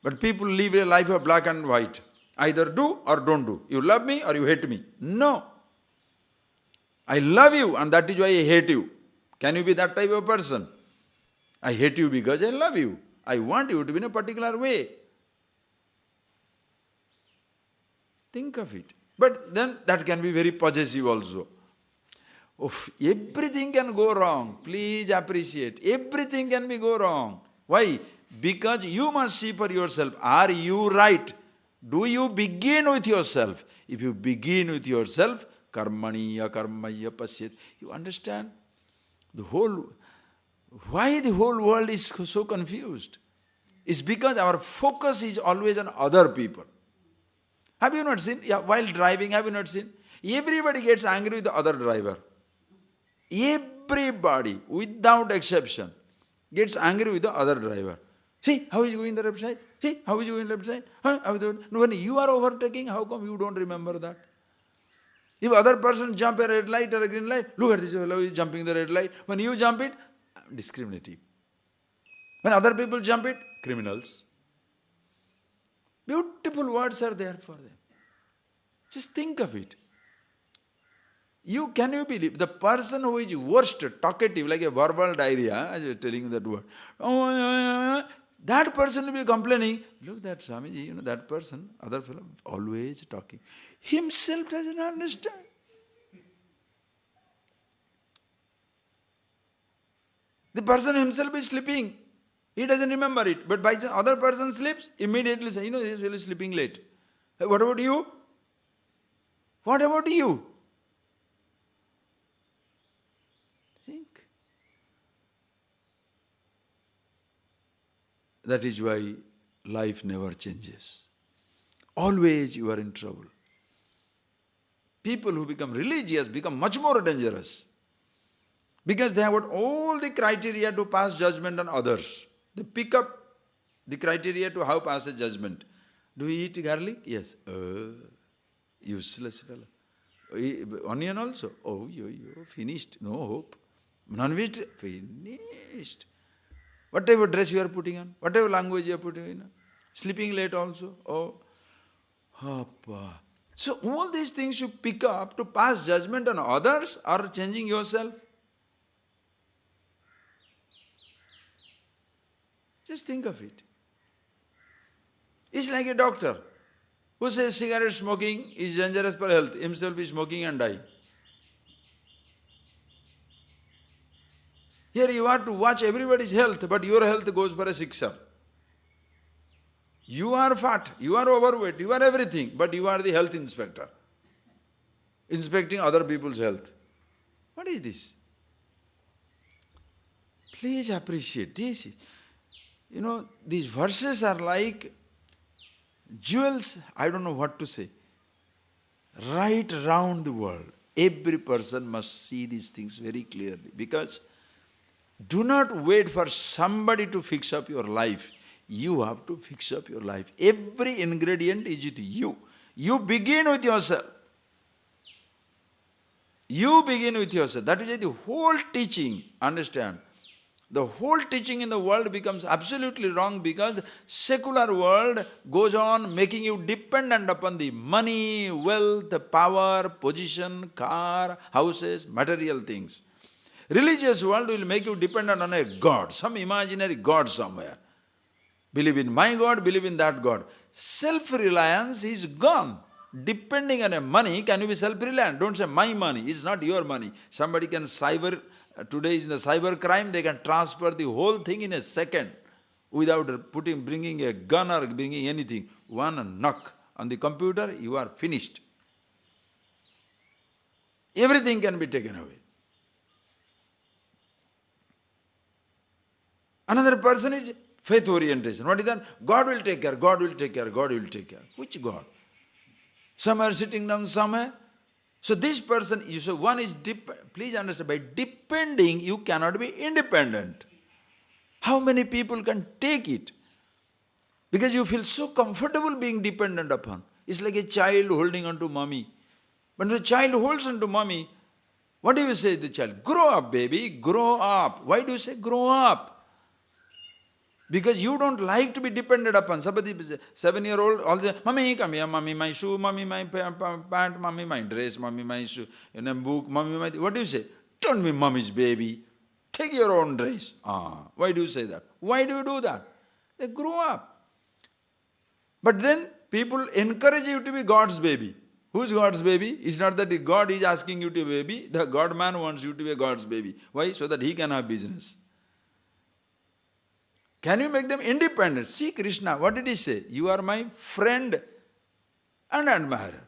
But people live a life of black and white. Either do or don't do. You love me or you hate me. No. I love you and that is why I hate you. Can you be that type of person? I hate you because I love you. I want you to be in a particular way. Think of it. But then that can be very possessive also. Oh, everything can go wrong. Please appreciate. Everything can go wrong. Why? Because you must see for yourself. Are you right? Do you begin with yourself? If you begin with yourself, karmaniya karmaya pasyat. You understand? Why the whole world is so confused? It's because our focus is always on other people. Have you not seen? Yeah, while driving, have you not seen? Everybody gets angry with the other driver. Everybody, without exception, gets angry with the other driver. See, how is he going the left side? See, how is he going left side? When you are overtaking, how come you don't remember that? If other person jump a red light or a green light, look at this fellow is jumping the red light. When you jump it, discriminative. When other people jump it, criminals. Beautiful words are there for them. Just think of it. Can you believe the person who is worst, talkative, like a verbal diarrhea, as I was telling you that word, that person will be complaining, look that Swamiji, that person, other fellow, always talking. Himself doesn't understand. The person himself is sleeping. He doesn't remember it. But by the other person sleeps, immediately say, this fellow is sleeping late. Hey, what about you? What about you? That is why life never changes. Always you are in trouble. People who become religious become much more dangerous because they have got all the criteria to pass judgment on others. They pick up the criteria to how pass a judgment. Do we eat garlic? Yes. Useless fellow. Onion also? Oh, finished. No hope. Non-veg? Finished. Whatever dress you are putting on, whatever language you are putting in, sleeping late also. Oh, Appa. So all these things you pick up to pass judgment on others or changing yourself. Just think of it. It's like a doctor who says cigarette smoking is dangerous for health, himself is smoking and die. Here you are to watch everybody's health, but your health goes for a sixer. You are fat, you are overweight, you are everything, but you are the health inspector, inspecting other people's health. What is this? Please appreciate this. These verses are like jewels, I don't know what to say. Right around the world, every person must see these things very clearly, because do not wait for somebody to fix up your life. You have to fix up your life. Every ingredient is with you. You begin with yourself. You begin with yourself. That is why the whole teaching, understand, the whole teaching in the world becomes absolutely wrong, because the secular world goes on making you dependent upon the money, wealth, power, position, car, houses, material things. Religious world will make you dependent on a God, some imaginary God somewhere. Believe in my God, believe in that God. Self-reliance is gone. Depending on a money, can you be self-reliant? Don't say my money, it's not your money. Somebody can cyber, today is in the cyber crime, they can transfer the whole thing in a second without bringing a gun or bringing anything. One knock on the computer, you are finished. Everything can be taken away. Another person is faith orientation. What is that? God will take care, God will take care, God will take care. Which God? Some are sitting down somewhere. So this person, you say one is, please understand, by depending you cannot be independent. How many people can take it? Because you feel so comfortable being dependent upon. It's like a child holding on to mommy. When the child holds on to mommy, what do you say to the child? Grow up, baby, grow up. Why do you say grow up? Because you don't like to be dependent upon. Somebody, 7-year-old, all say, Mommy, come here, Mommy, my shoe, Mommy, my pant, Mommy, my dress, Mommy, my shoe, and a book, Mommy, my... What do you say? Don't be Mommy's baby. Take your own dress. Why do you say that? Why do you do that? They grow up. But then people encourage you to be God's baby. Who's God's baby? It's not that God is asking you to be a baby. The God-man wants you to be a God's baby. Why? So that he can have business. Can you make them independent? See Krishna, what did he say? You are my friend and admirer.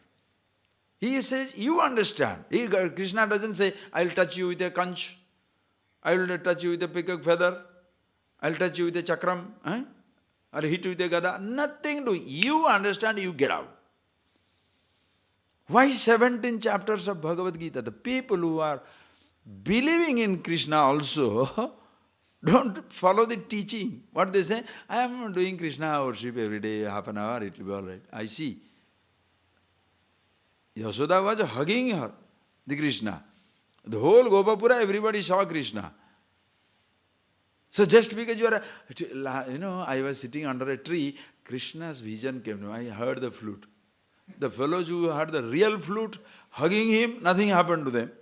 He says, you understand. Krishna doesn't say, I will touch you with a conch, I will touch you with a peacock feather, I will touch you with a chakram, or hit you with a gada. Nothing to you understand, you get out. Why 17 chapters of Bhagavad Gita? The people who are believing in Krishna also don't follow the teaching. What they say? I am doing Krishna worship every day, half an hour, it will be all right. I see. Yashoda was hugging her, the Krishna. The whole Gopapura, everybody saw Krishna. So just because you are, I was sitting under a tree, Krishna's vision came to me. I heard the flute. The fellows who heard the real flute hugging him, nothing happened to them.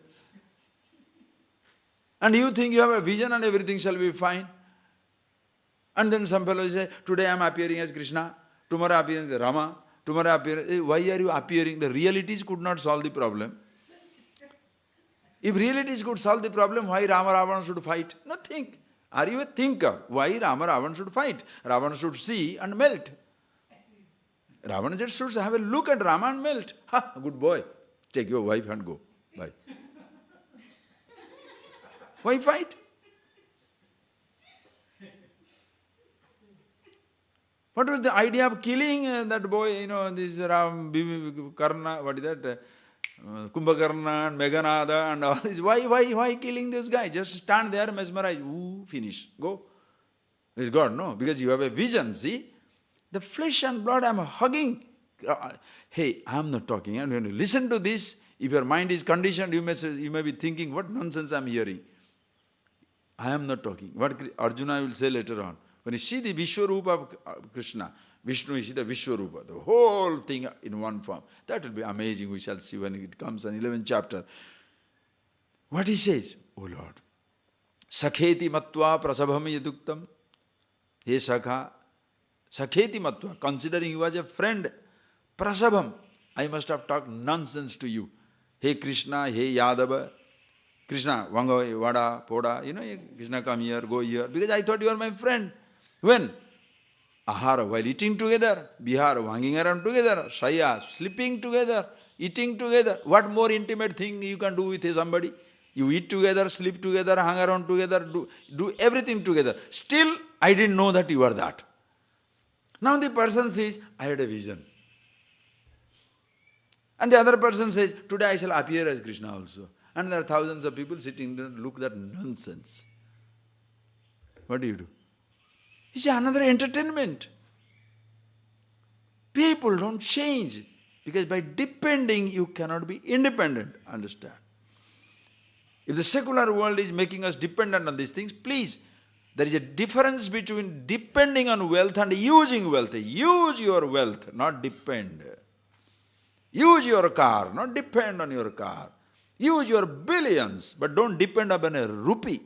And you think you have a vision and everything shall be fine. And then some fellows say, today I am appearing as Krishna, tomorrow I appear as Rama, tomorrow I appear. Why are you appearing? The realities could not solve the problem. If realities could solve the problem, why Rama Ravana should fight? Nothing. Are you a thinker? Why Rama Ravana should fight? Ravana should see and melt. Ravana just should have a look at Rama and melt. Ha, good boy. Take your wife and go. Bye. Why fight? What was the idea of killing that boy, this Ram, Karna, what is that, Kumbhakarna and Meghanada and all this. Why killing this guy? Just stand there, mesmerize, ooh, finish, go. It's God, no? Because you have a vision, see? The flesh and blood I'm hugging. Hey, I'm not talking. I'm going to listen to this. If your mind is conditioned, you may be thinking, what nonsense I'm hearing. I am not talking. What Arjuna will say later on. When you see the Vishwarupa of Krishna, Vishnu is the Vishwarupa, the whole thing in one form. That will be amazing. We shall see when it comes in 11th chapter. What he says, oh Lord, Sakheti matva prasabham yaduktam. Hey Sakha, Sakheti matva, considering you as a friend, prasabham, I must have talked nonsense to you. Hey Krishna, hey Yadava, Krishna, Vanga, Vada, Poda, Krishna come here, go here, because I thought you are my friend. When? Ahara, while eating together, Bihara, hanging around together, Shaya, sleeping together, eating together. What more intimate thing you can do with somebody? You eat together, sleep together, hang around together, do everything together. Still, I didn't know that you are that. Now the person says, I had a vision. And the other person says, today I shall appear as Krishna also. And there are thousands of people sitting there and look at nonsense. What do? It's another entertainment. People don't change. Because by depending, you cannot be independent. Understand? If the secular world is making us dependent on these things, please, there is a difference between depending on wealth and using wealth. Use your wealth, not depend. Use your car, not depend on your car. Use your billions, but don't depend upon a rupee.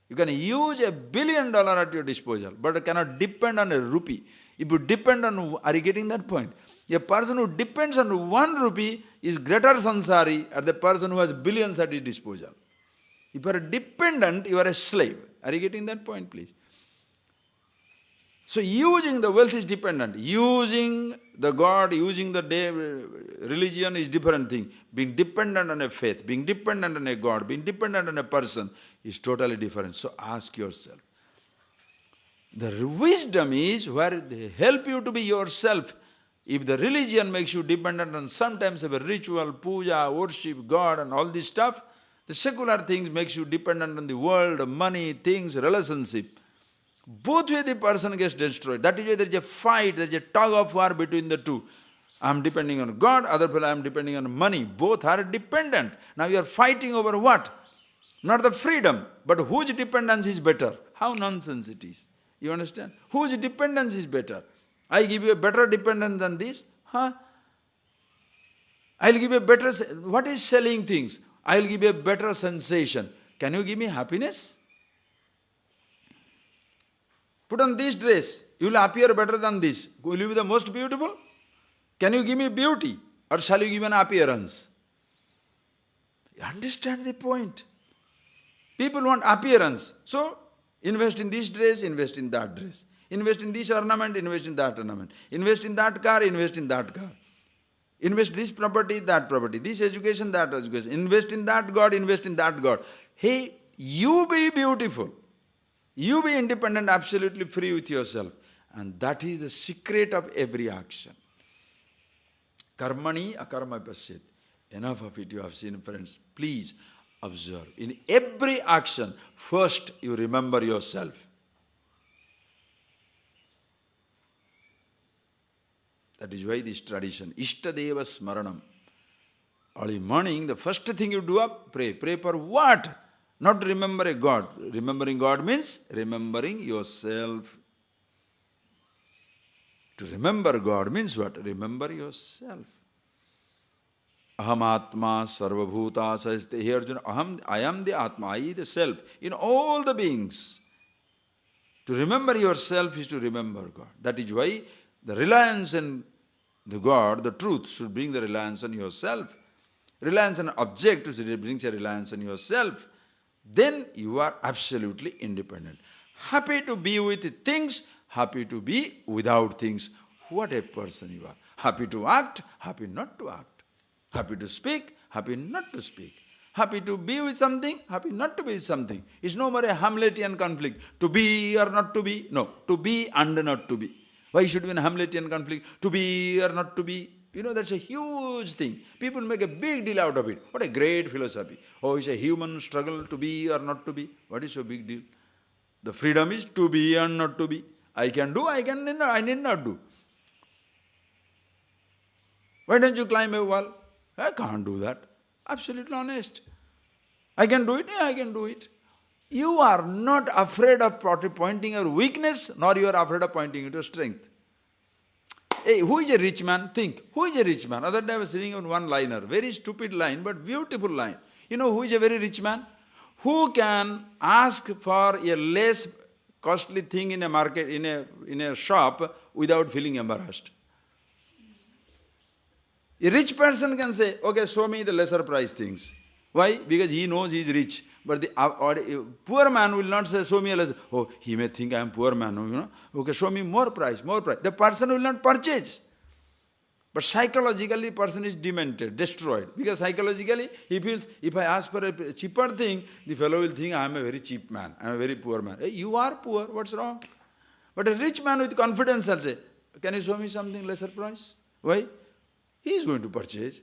You can use $1 billion at your disposal, but cannot depend on a rupee. If you depend on, are you getting that point? A person who depends on 1 rupee is greater sansari than the person who has billions at his disposal. If you are dependent, you are a slave. Are you getting that point, please? So using the wealth is dependent. Using the God, using the religion is different thing. Being dependent on a faith, being dependent on a God, being dependent on a person is totally different. So ask yourself. The wisdom is where they help you to be yourself. If the religion makes you dependent on sometimes of a ritual, puja, worship, God and all this stuff, the secular things makes you dependent on the world, money, things, relationship. Both way the person gets destroyed. That is why there is a fight, there is a tug of war between the two. I am depending on God, other fellow I am depending on money. Both are dependent. Now you are fighting over what? Not the freedom, but whose dependence is better? How nonsense it is. You understand? Whose dependence is better? I give you a better dependence than this? Huh? I'll give you a better... What is selling things? I'll give you a better sensation. Can you give me happiness? Put on this dress, you will appear better than this. Will you be the most beautiful? Can you give me beauty? Or shall you give an appearance? You understand the point? People want appearance. So, invest in this dress, invest in that dress. Invest in this ornament, invest in that ornament. Invest in that car, invest in that car. Invest this property, that property. This education, that education. Invest in that God, invest in that God. Hey, you be beautiful. You be independent, absolutely free with yourself. And that is the secret of every action. Karmani akarma pasyat. Enough of it you have seen, friends. Please observe. In every action, first you remember yourself. That is why this tradition, Ishtadeva Smaranam. Early morning, the first thing you do up, pray. Pray for what? Not to remember a God. Remembering God means remembering yourself. To remember God means what? Remember yourself. Aham Atma Sarvabhuta Saste. Here Arjuna, I am the Atma, I the self, in all the beings. To remember yourself is to remember God. That is why the reliance in the God, the truth, should bring the reliance on yourself. Reliance on an object brings a reliance on yourself. Then you are absolutely independent. Happy to be with things, happy to be without things. What a person you are. Happy to act, happy not to act. Happy to speak, happy not to speak. Happy to be with something, happy not to be with something. It's no more a Hamletian conflict. To be or not to be. No, to be and not to be. Why should be in a Hamletian conflict? To be or not to be? That's a huge thing. People make a big deal out of it. What a great philosophy. Oh, it's a human struggle to be or not to be. What is so big deal? The freedom is to be and not to be. I can do, I need not do. Why don't you climb a wall? I can't do that. Absolutely honest. I can do it, yeah, I can do it. You are not afraid of pointing your weakness, nor you are afraid of pointing your strength. Hey, who is a rich man? Think. Who is a rich man? Other day I was reading on one liner, very stupid line, but beautiful line. You know who is a very rich man? Who can ask for a less costly thing in a market, in a shop, without feeling embarrassed? A rich person can say, okay, show me the lesser price things. Why? Because he knows he is rich. But the poor man will not say, show me a lesser. Oh, he may think I am poor man, Okay, show me more price, more price. The person will not purchase. But psychologically, the person is demented, destroyed. Because psychologically, he feels, if I ask for a cheaper thing, the fellow will think, I am a very cheap man, I am a very poor man. Hey, you are poor, what's wrong? But a rich man with confidence will say, can you show me something lesser price? Why? He is going to purchase.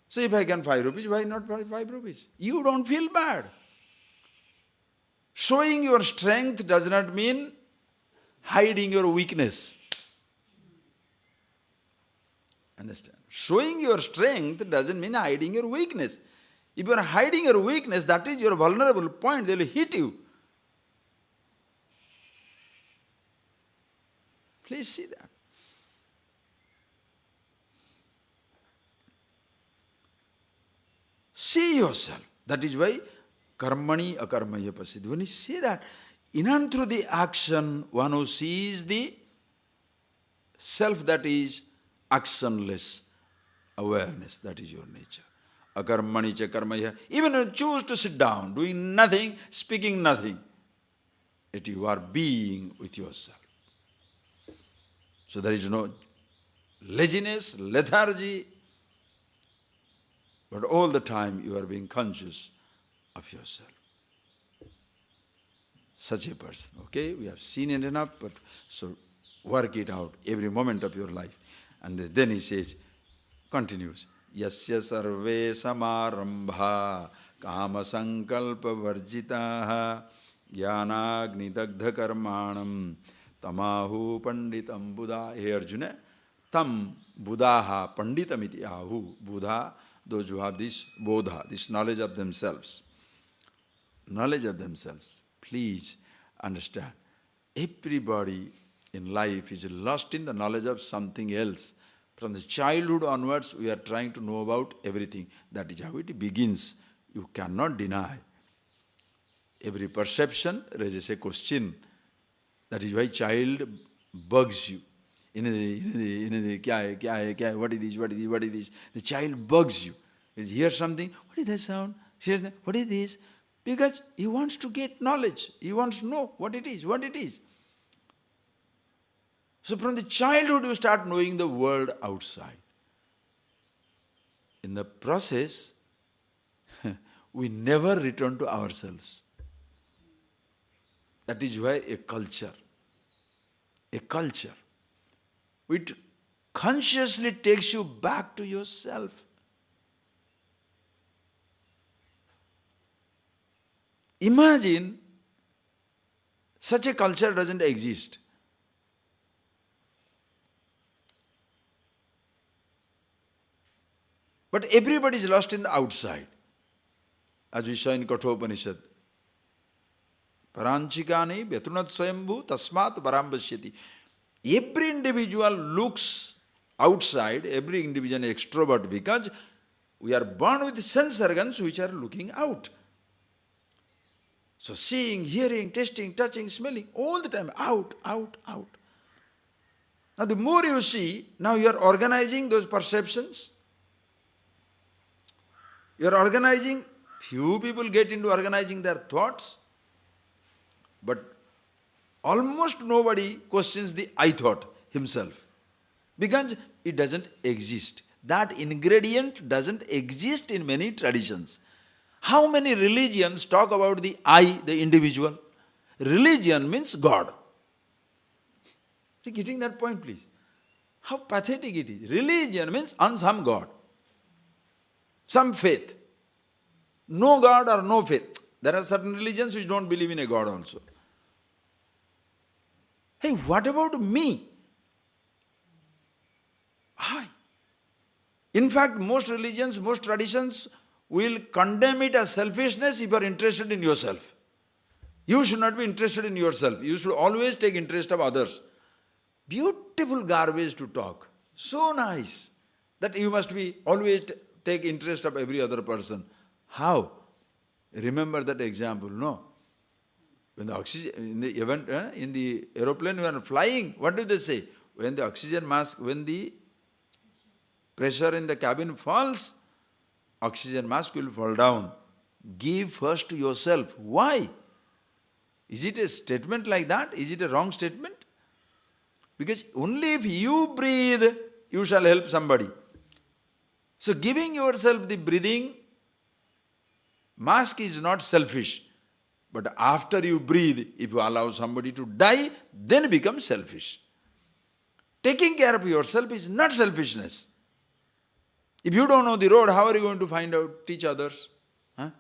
So if I can 5 rupees, why not 5 rupees? You don't feel bad. Showing your strength does not mean hiding your weakness. Understand? Showing your strength doesn't mean hiding your weakness. If you are hiding your weakness, that is your vulnerable point, they will hit you. Please see that. See yourself. That is why karmani akarmaya pasidhi. When you see that, in and through the action, one who sees the self, that is actionless awareness, that is your nature. Akarmani cha karmaya. Even when you choose to sit down, doing nothing, speaking nothing, yet you are being with yourself. So there is no laziness, lethargy, but all the time you are being conscious of yourself. Such a person, okay? We have seen it enough, but so work it out every moment of your life. And then he says, continues, Yasya sarve samarambha kama sankalpa varjitaha jnanagni dagdha karmanam tamahu panditam buddha. Hey Arjuna, tam buddhaha panditam iti ahu. Buddha, those who have this bodha, this knowledge of themselves. Knowledge of themselves. Please understand, everybody in life is lost in the knowledge of something else. From the childhood onwards, we are trying to know about everything. That is how it begins. You cannot deny. Every perception raises a question. That is why child bugs you. What is this? The child bugs you. You hear something, what is that sound? What is this? Because he wants to get knowledge. He wants to know what it is. So from the childhood you start knowing the world outside. In the process, we never return to ourselves. That is why a culture, which consciously takes you back to yourself. Imagine such a culture doesn't exist. But everybody is lost in the outside. As we saw in Kathopanishad. Paranchikani vyatrunat swayambhu tasmat parambashyati. Every individual looks outside, every individual is extrovert because we are born with sense organs which are looking out. So seeing, hearing, tasting, touching, smelling, all the time, out. Now the more you see, now you are organizing those perceptions. You are organizing, few people get into organizing their thoughts, but almost nobody questions the I thought himself, because it doesn't exist. That ingredient doesn't exist in many traditions. How many religions talk about the I, the individual? Religion means God. you getting that point, please? How pathetic it is. Religion means on some God, some faith. No God or no faith. There are certain religions which don't believe in a God also. Hey, what about me? Why? In fact, most religions, most traditions will condemn it as selfishness if you are interested in yourself. You should not be interested in yourself. You should always take interest of others. Beautiful garbage to talk. So nice that you must be always take interest of every other person. How? Remember that example, no? When the oxygen, in the event, in the aeroplane when flying, what do they say? When the oxygen mask, when the pressure in the cabin falls, oxygen mask will fall down. Give first to yourself. Why? Is it a statement like that? Is it a wrong statement? Because only if you breathe, you shall help somebody. So giving yourself the breathing mask is not selfish. But after you breathe, if you allow somebody to die, then it becomes selfish. Taking care of yourself is not selfishness. If you don't know the road, how are you going to find out, teach others? Huh?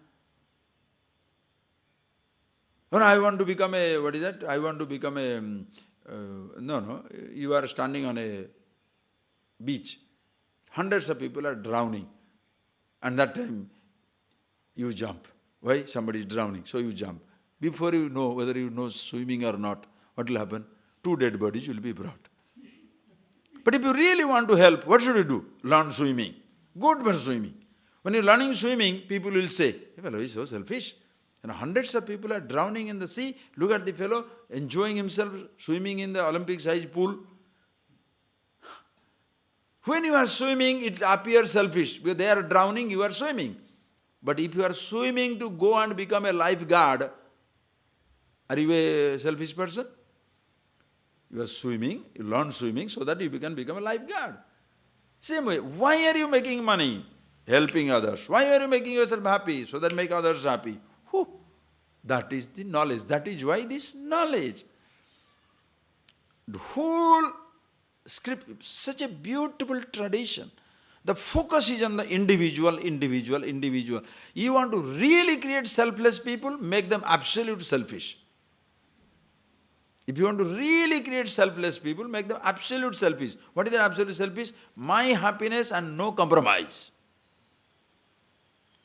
When I want to become a, what is that? I want to become a, no, you are standing on a beach. Hundreds of people are drowning. And that time, you jump. Why? Somebody is drowning, so you jump. Before you know whether you know swimming or not, what will happen? 2 dead bodies will be brought. But if you really want to help, what should you do? Learn swimming. Go for swimming. When you're learning swimming, people will say, "Hey, fellow is so selfish." And hundreds of people are drowning in the sea. Look at the fellow enjoying himself swimming in the Olympic-sized pool. When you are swimming, it appears selfish. Because they are drowning, you are swimming. But if you are swimming to go and become a lifeguard, are you a selfish person? You are swimming, you learn swimming so that you can become a lifeguard. Same way, why are you making money? Helping others. Why are you making yourself happy? So that make others happy. Whew. That is the knowledge. That is why this knowledge. The whole script, such a beautiful tradition. The focus is on the individual, individual, individual. You want to really create selfless people, make them absolute selfish. If you want to really create selfless people, make them absolute selfish. What is the absolute selfish? My happiness and no compromise.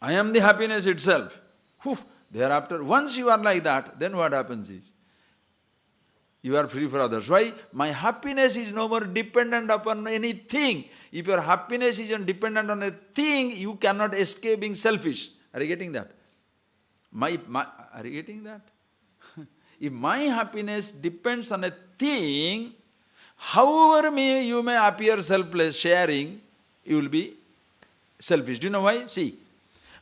I am the happiness itself. Whew. Thereafter, once you are like that, then what happens is, you are free for others. Why? My happiness is no more dependent upon anything. If your happiness is dependent on a thing, you cannot escape being selfish. Are you getting that? Are you getting that? If my happiness depends on a thing, however you may appear selfless, sharing, you will be selfish. Do you know why? See,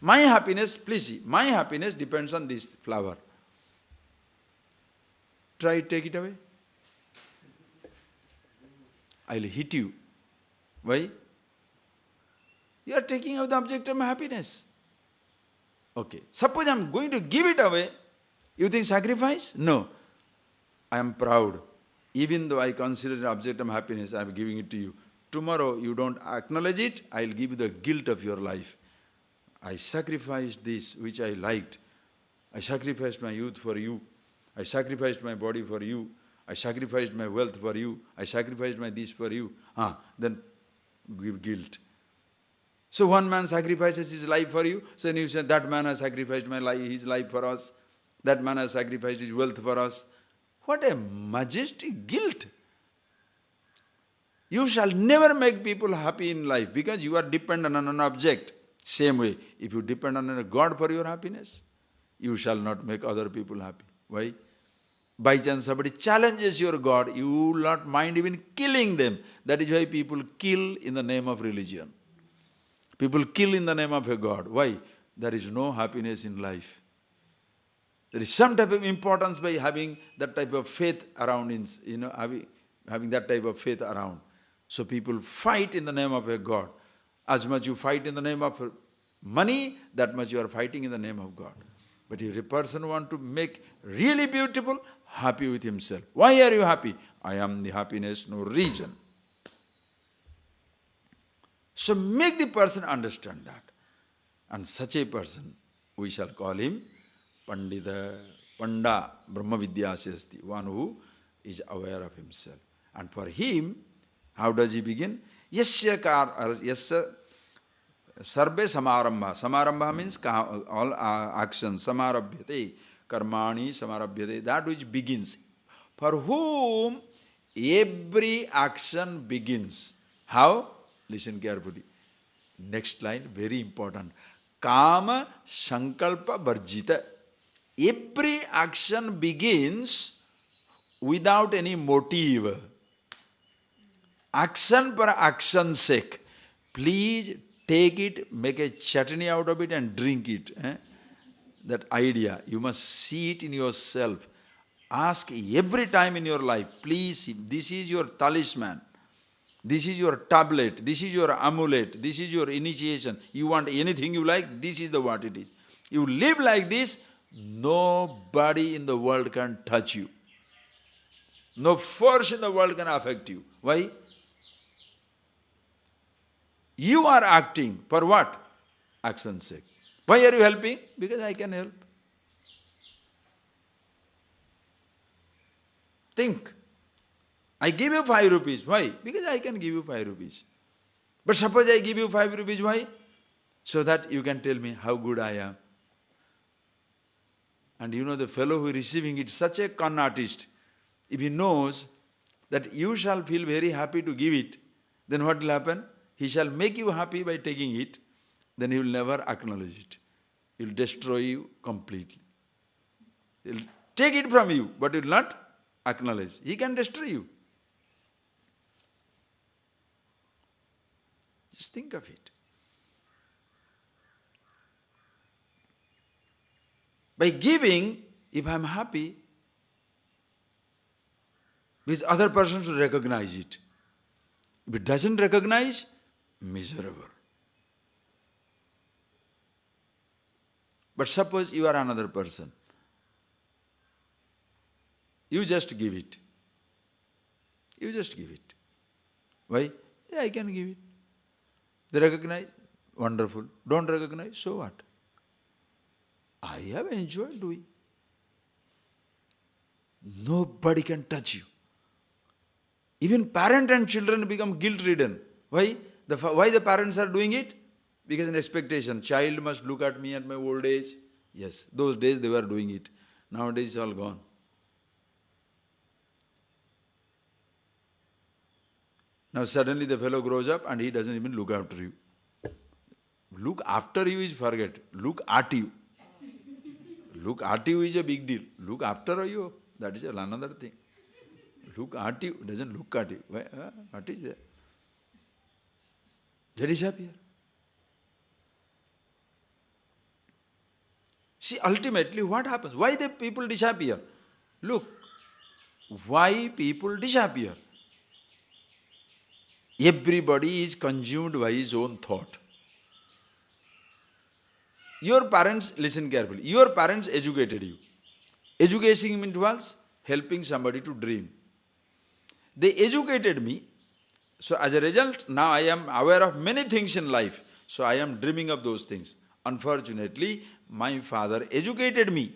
my happiness, please see, my happiness depends on this flower. Try to take it away. I'll hit you. Why? You are taking away the object of my happiness. Okay. Suppose I am going to give it away. You think sacrifice? No. I am proud. Even though I consider it an object of happiness, I am giving it to you. Tomorrow you don't acknowledge it, I will give you the guilt of your life. I sacrificed this which I liked. I sacrificed my youth for you. I sacrificed my body for you. I sacrificed my wealth for you. I sacrificed my this for you. Then give guilt. So one man sacrifices his life for you. So then you say, that man has sacrificed his life for us. That man has sacrificed his wealth for us. What a majestic guilt. You shall never make people happy in life because you are dependent on an object. Same way, if you depend on a God for your happiness, you shall not make other people happy. Why? By chance somebody challenges your God, you will not mind even killing them. That is why people kill in the name of religion. People kill in the name of a God. Why? There is no happiness in life. There is some type of importance by having that type of faith around, having that type of faith around. So people fight in the name of a God. As much you fight in the name of money, that much you are fighting in the name of God. But if a person wants to make really beautiful, happy with himself. Why are you happy? I am the happiness, no reason. So make the person understand that. And such a person, we shall call him Pandita, Panda, Brahma Vidyasasti, one who is aware of himself. And for him, how does he begin? Yasya Sarbe Samarambha. Samarambha means all actions. Samarabhyate. Karmani Samarabhyate. That which begins. For whom every action begins. How? Listen carefully. Next line, very important. Kama Sankalpa Varjita. Every action begins without any motive. Action for action's sake. Please take it, make a chutney out of it and drink it. That idea, you must see it in yourself. Ask every time in your life, please, this is your talisman. This is your tablet. This is your amulet. This is your initiation. You want anything you like, this is what it is. You live like this, nobody in the world can touch you. No force in the world can affect you. Why? You are acting for what? Action's sake. Why are you helping? Because I can help. Think. I give you 5 rupees. Why? Because I can give you 5 rupees. But suppose I give you 5 rupees, why? So that you can tell me how good I am. And you know the fellow who is receiving it, such a con artist, if he knows that you shall feel very happy to give it, then what will happen? He shall make you happy by taking it, then he will never acknowledge it. He will destroy you completely. He will take it from you, but he will not acknowledge. He can destroy you. Just think of it. By giving, if I am happy, this other person should recognize it. If it doesn't recognize, miserable. But suppose you are another person. You just give it. You just give it. Why? Yeah, I can give it. They recognize, wonderful. Don't recognize, so what? I have enjoyed doing. Nobody can touch you. Even parent and children become guilt-ridden. Why? Why the parents are doing it? Because an expectation. Child must look at me at my old age. Yes, those days they were doing it. Nowadays it's all gone. Now suddenly the fellow grows up and he doesn't even look after you. Look after you is forget. Look at you. Look at you is a big deal. Look after you, that is another thing. Look at you, doesn't look at you. What is there? They disappear. See, ultimately what happens? Why the people disappear? Look, why people disappear? Everybody is consumed by his own thought. Your parents, listen carefully, your parents educated you. Education involves helping somebody to dream. They educated me, so as a result, now I am aware of many things in life. So I am dreaming of those things. Unfortunately, my father educated me,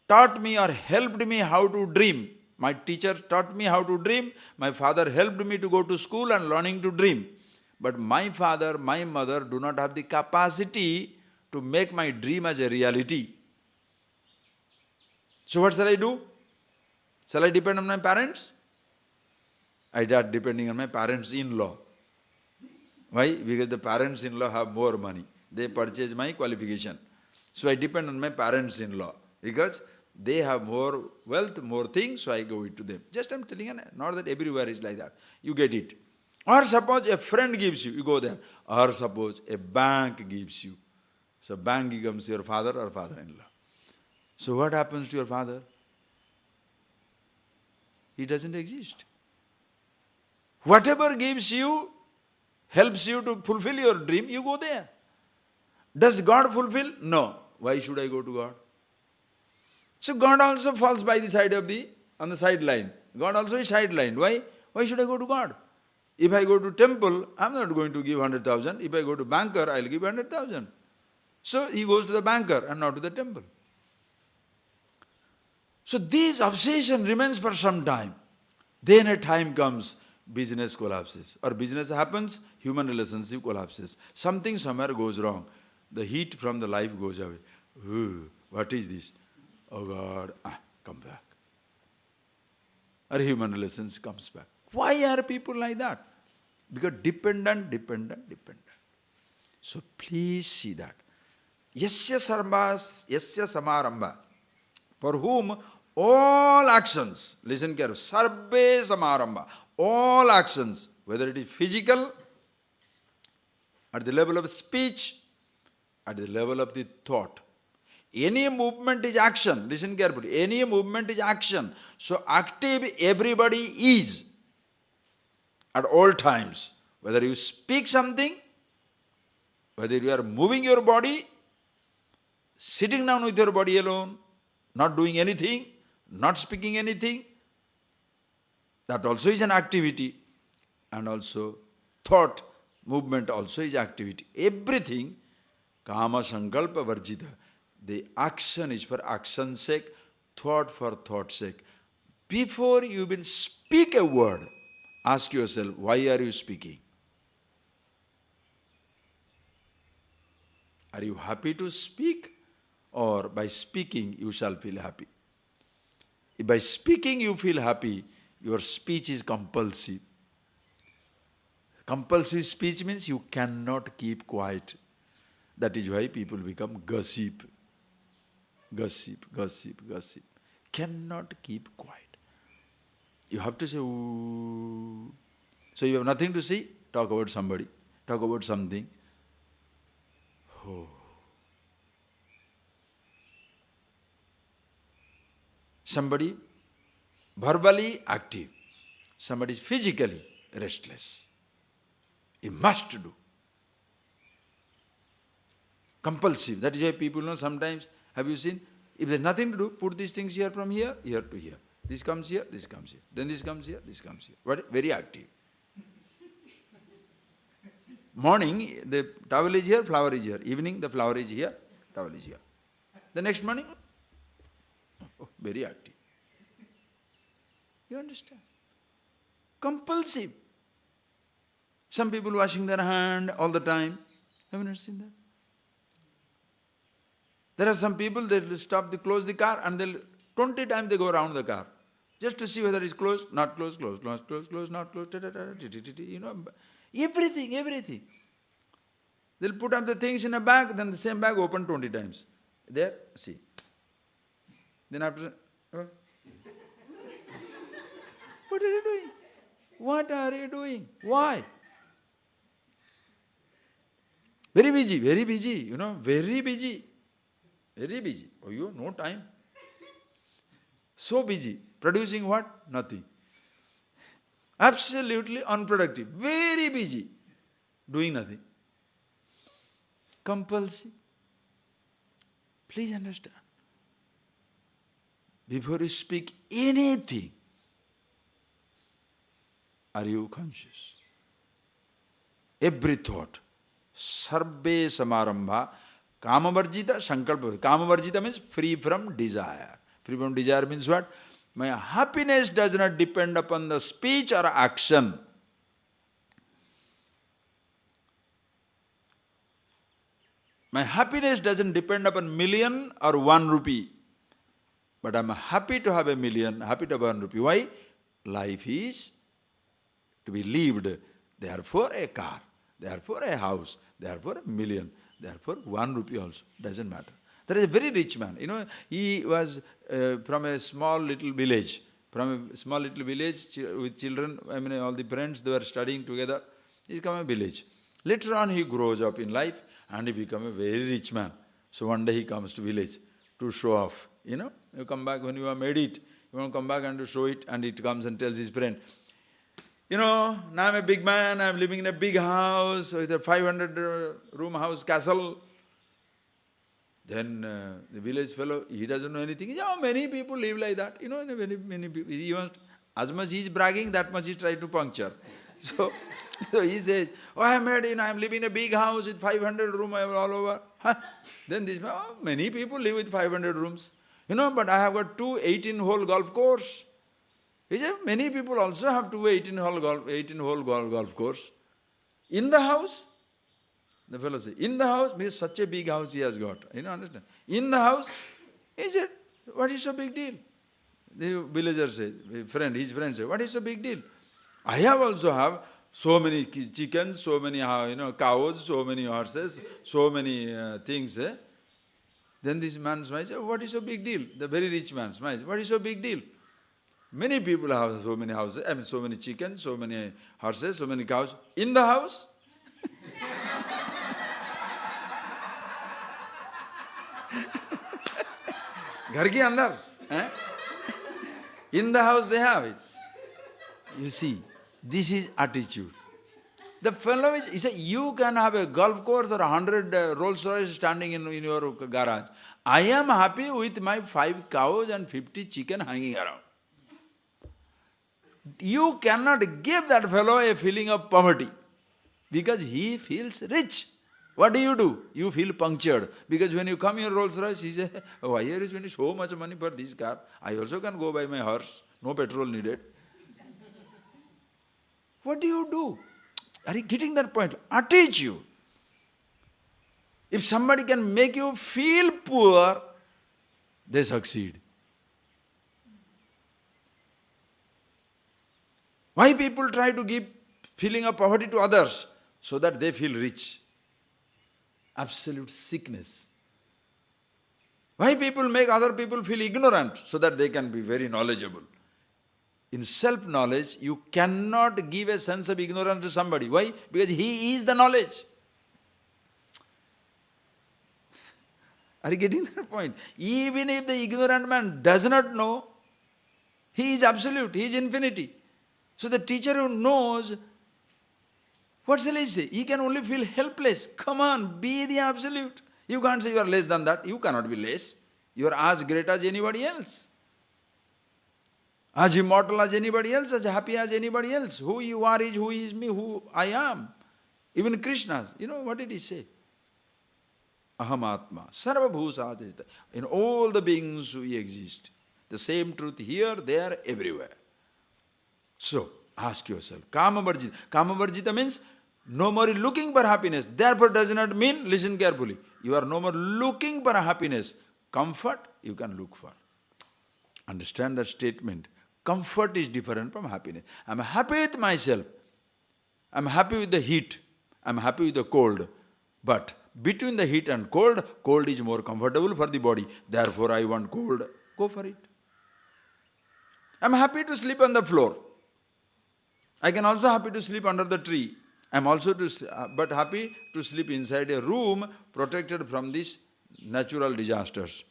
taught me or helped me how to dream. My teacher taught me how to dream. My father helped me to go to school and learning to dream. But my father, my mother do not have the capacity to make my dream as a reality. So what shall I do? Shall I depend on my parents? I start depending on my parents-in-law. Why? Because the parents-in-law have more money. They purchase my qualification. So I depend on my parents-in-law because they have more wealth, more things, so I go it to them. Just I'm telling you, not that everywhere is like that. You get it. Or suppose a friend gives you, you go there. Or suppose a bank gives you. So bank becomes your father or father-in-law. So what happens to your father? He doesn't exist. Whatever gives you, helps you to fulfill your dream, you go there. Does God fulfill? No. Why should I go to God? So God also falls by the side of the on the sideline. God also is sidelined. Why? Why should I go to God? If I go to temple, I'm not going to give 100,000. If I go to banker, I'll give 100,000. So he goes to the banker and not to the temple. So this obsession remains for some time. Then a time comes, business collapses. Or business happens, human relationship collapses. Something somewhere goes wrong. The heat from the life goes away. Ooh, what is this? Oh God, come back. Or human relations comes back. Why are people like that? Because dependent. So please see that. Yasya sarvas, yasya samarambha. For whom all actions, listen carefully, sarve samarambha, all actions, whether it is physical, at the level of speech, at the level of the thought. Any movement is action, listen carefully, any movement is action. So active everybody is at all times. Whether you speak something, whether you are moving your body, sitting down with your body alone, not doing anything, not speaking anything, that also is an activity. And also thought, movement also is activity. Everything, kama sankalpa varjita. The action is for action's sake, thought for thought's sake. Before you even speak a word, ask yourself, why are you speaking? Are you happy to speak? Or by speaking you shall feel happy? If by speaking you feel happy, your speech is compulsive. Compulsive speech means you cannot keep quiet. That is why people become gossip. Gossip. Cannot keep quiet. You have to say, ooh. So you have nothing to say? Talk about somebody. Talk about something. Oh. Somebody verbally active. Somebody is physically restless. You must do. Compulsive. That is why people know sometimes, have you seen? If there's nothing to do, put these things here from here to here. This comes here, this comes here. Then this comes here, this comes here. What? Very active. Morning, the towel is here, flower is here. Evening, the flower is here, towel is here. The next morning, very active. You understand? Compulsive. Some people washing their hand all the time. Have you not seen that? There are some people, they'll close the car and 20 times they go around the car. Just to see whether it's closed, not closed, closed, not closed, closed, not closed, you know, everything. They'll put up the things in a bag, then the same bag open 20 times. There, see. Then after, what are you doing? What are you doing? Why? Very busy, very busy. Oh, you have no time. So busy. Producing what? Nothing. Absolutely unproductive. Very busy. Doing nothing. Compulsive. Please understand. Before you speak anything, are you conscious? Every thought. Sarve samarambha. Kamavarjita, sankalpa. Kamavarjita means free from desire. Free from desire means what? My happiness does not depend upon the speech or action. My happiness doesn't depend upon million or 1 rupee. But I'm happy to have a million, happy to have 1 rupee. Why? Life is to be lived. Therefore a car, therefore a house, therefore a million, therefore 1 rupee also. Doesn't matter. There is a very rich man. You know, he was from a small little village. From a small little village with children, all the friends, they were studying together. He became a village. Later on he grows up in life and he becomes a very rich man. So one day he comes to village to show off. You come back when you have made it. You want to come back and to show it, and it comes and tells his friend, now I'm a big man, I'm living in a big house with a 500 room house castle. Then the village fellow, he doesn't know anything. Yeah, many people live like that. Many people. He wants, as much he is bragging, that much he tries to puncture. So, so he says, oh, I am living in a big house with 500 rooms all over. Huh? Then this, oh, many people live with 500 rooms. But I have got 2 18-hole golf course. He said, many people also have 2 18-hole golf course. In the house, the fellow said, in the house, because such a big house he has got. Understand? In the house, he said, what is so big deal? The villager said, his friend said, what is so big deal? I also have so many chickens, so many cows, so many horses, so many things. Then this man smiles, what is so big deal? The very rich man smiles, what is so big deal? Many people have so many houses, so many chickens, so many horses, so many cows. In the house? Ghar ke andar. In the house they have it. You see, this is attitude. The fellow he said, you can have a golf course or 100 Rolls Royce standing in your garage. I am happy with my 5 cows and 50 chicken hanging around. You cannot give that fellow a feeling of poverty because he feels rich. What do? You feel punctured. Because when you come in Rolls Royce, he says, oh, here is spending so much money for this car. I also can go by my horse. No petrol needed. What do? Are you getting that point? Attitude. If somebody can make you feel poor, they succeed. Why people try to give feeling of poverty to others? So that they feel rich. Absolute sickness. Why people make other people feel ignorant? So that they can be very knowledgeable. In self-knowledge, you cannot give a sense of ignorance to somebody. Why? Because he is the knowledge. Are you getting that point? Even if the ignorant man does not know, he is absolute, he is infinity. So the teacher who knows, what shall I say? He can only feel helpless. Come on, be the absolute. You can't say you are less than that. You cannot be less. You are as great as anybody else. As immortal as anybody else, as happy as anybody else. Who you are is who is me, who I am. Even Krishna, what did he say? Aham Atma, Sarva Bhusat is the, in all the beings who exist. The same truth here, there, everywhere. So, ask yourself, Kama Varjita. Kama Varjita means no more looking for happiness. Therefore does not mean, listen carefully, you are no more looking for happiness. Comfort, you can look for. Understand that statement. Comfort is different from happiness. I am happy with myself. I am happy with the heat. I am happy with the cold. But between the heat and cold, cold is more comfortable for the body. Therefore I want cold. Go for it. I am happy to sleep on the floor. I can also happy to sleep under the tree. I am also but happy to sleep inside a room protected from these natural disasters.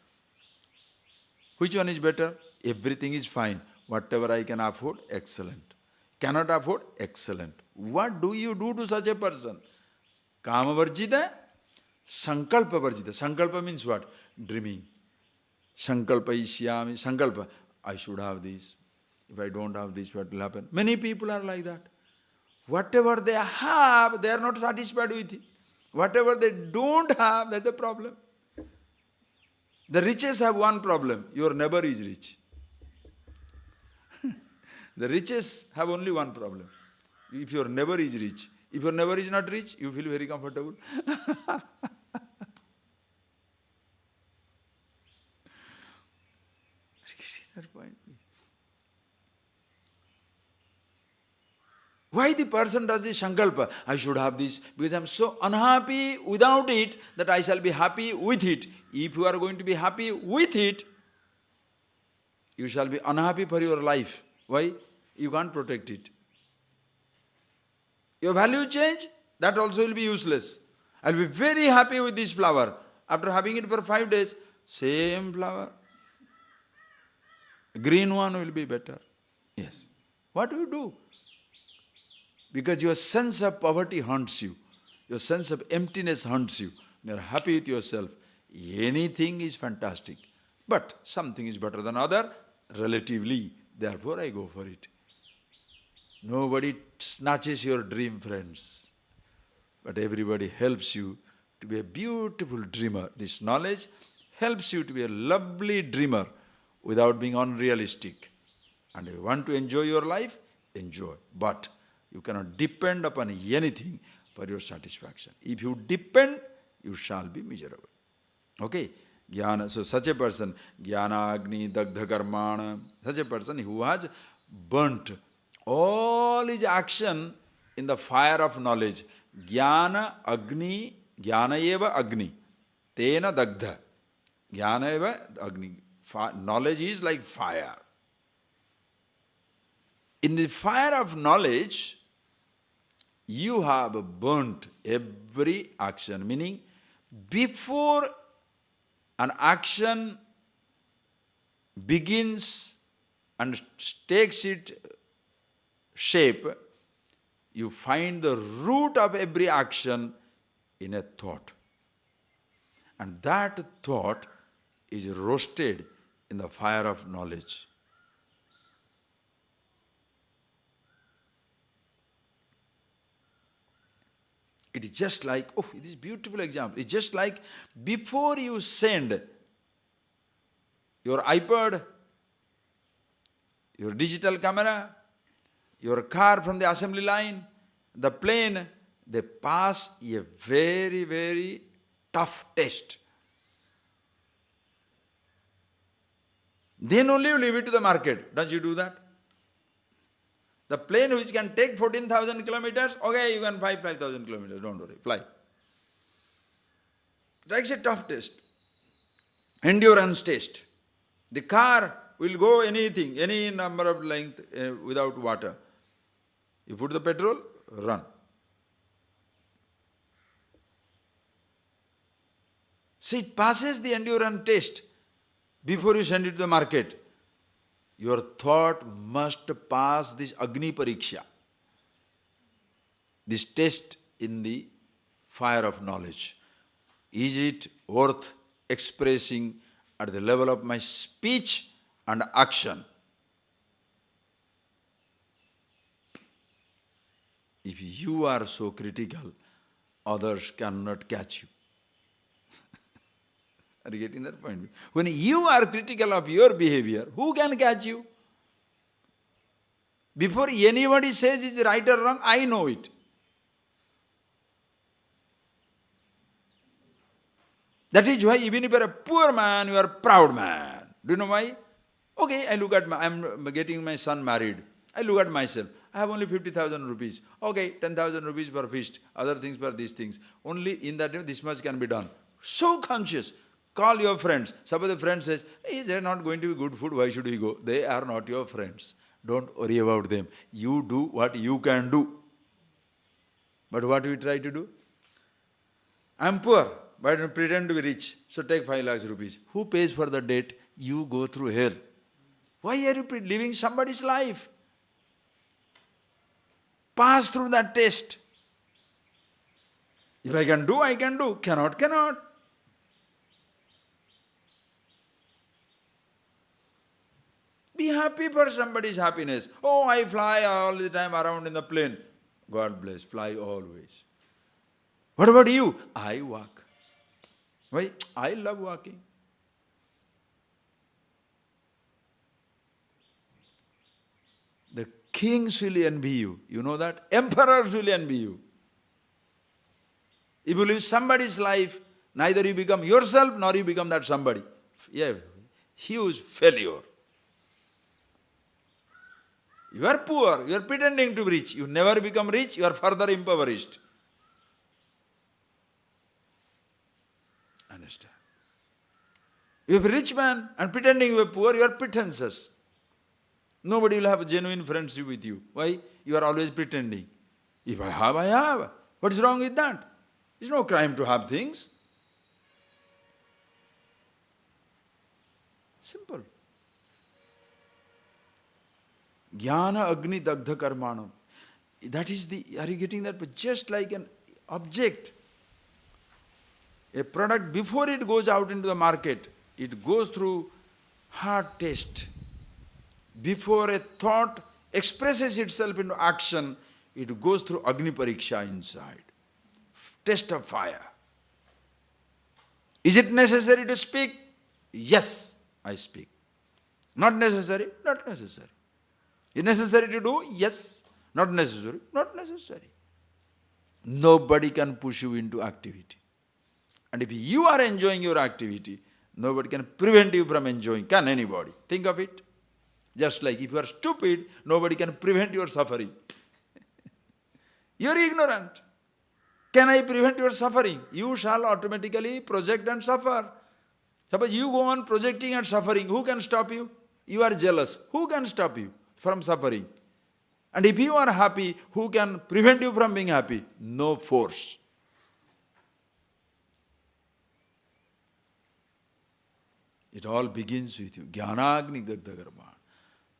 Which one is better? Everything is fine. Whatever I can afford, excellent. Cannot afford, excellent. What do you do to such a person? Kama Varjita, Sankalpa Varjita. Sankalpa means what? Dreaming. Sankalpa Ishyami. Sankalpa. I should have this. If I don't have this, what will happen? Many people are like that. Whatever they have, they are not satisfied with it. Whatever they don't have, that's the problem. The riches have one problem. Your neighbor is rich. The riches have only one problem. If your neighbor is rich. If your neighbor is not rich, you feel very comfortable. That point. Why the person does this sankalpa? I should have this because I am so unhappy without it that I shall be happy with it. If you are going to be happy with it, you shall be unhappy for your life. Why? You can't protect it. Your value change, that also will be useless. I will be very happy with this flower. After having it for 5 days, same flower. Green one will be better. Yes. What do you do? Because your sense of poverty haunts you. Your sense of emptiness haunts you. You are happy with yourself. Anything is fantastic. But something is better than other, relatively. Therefore I go for it. Nobody snatches your dream, friends. But everybody helps you to be a beautiful dreamer. This knowledge helps you to be a lovely dreamer without being unrealistic. And if you want to enjoy your life, enjoy. But you cannot depend upon anything for your satisfaction. If you depend, you shall be miserable. Okay? Jnana, so such a person, Jnana Agni Dagdha Karmana, such a person who has burnt all his action in the fire of knowledge. Jnana Agni, Jnana eva Agni, Tena Dagdha. Jnana eva Agni. Knowledge is like fire. In the fire of knowledge, you have burnt every action, meaning before an action begins and takes its shape, you find the root of every action in a thought. And that thought is roasted in the fire of knowledge. It is just like, oh, it is a beautiful example. It's just like before you send your iPod, your digital camera, your car from the assembly line, the plane, they pass a very, very tough test. Then only you leave it to the market. Don't you do that? The plane which can take 14,000 kilometers, okay, you can fly 5,000 kilometers, don't worry, fly. That's a tough test. Endurance test. The car will go anything, any number of length without water. You put the petrol, run. See, it passes the endurance test before you send it to the market. Your thought must pass this Agni Pariksha, this test in the fire of knowledge. Is it worth expressing at the level of my speech and action? If you are so critical, others cannot catch you. Are you getting that point? When you are critical of your behavior, who can catch you? Before anybody says it's right or wrong, I know it. That is why even if you are a poor man, you are a proud man. Do you know why? Okay, I'm getting my son married. I look at myself. I have only 50,000 rupees. Okay, 10,000 rupees per feast. Other things for these things. Only in that this much can be done. So conscious. Call your friends. Suppose the friend says, is there not going to be good food? Why should we go? They are not your friends. Don't worry about them. You do what you can do. But what we try to do? I'm poor, but I pretend to be rich. So take 5 lakhs rupees. Who pays for the debt? You go through hell. Why are you living somebody's life? Pass through that test. If I can do, I can do. Cannot, cannot. Be happy for somebody's happiness. Oh, I fly all the time around in the plane. God bless, fly always. What about you? I walk. Why? I love walking. The kings will envy you. You know that? Emperors will envy you. If you live somebody's life, neither you become yourself nor you become that somebody. Yeah, huge failure. You are poor, you are pretending to be rich. You never become rich, you are further impoverished. Understand? You are a rich man and pretending you are poor, you are pretentious. Nobody will have a genuine friendship with you. Why? You are always pretending. If I have, I have. What is wrong with that? It's no crime to have things. Simple. Jnana Agni Dagdha Karmanam. That is the, are you getting that? But just like an object A product, before it goes out into the market, it goes through hard test. Before a thought expresses itself into action, it goes through Agni Pariksha inside. Test of fire. Is it necessary to speak? Yes, I speak. Not necessary? Not necessary. Is necessary to do? Yes. Not necessary? Not necessary. Nobody can push you into activity. And if you are enjoying your activity, nobody can prevent you from enjoying. Can anybody? Think of it. Just like if you are stupid, nobody can prevent your suffering. You are ignorant. Can I prevent your suffering? You shall automatically project and suffer. Suppose you go on projecting and suffering, who can stop you? You are jealous. Who can stop you from suffering? And if you are happy, who can prevent you from being happy? No force. It all begins with you. Jnanagni dagdagarma.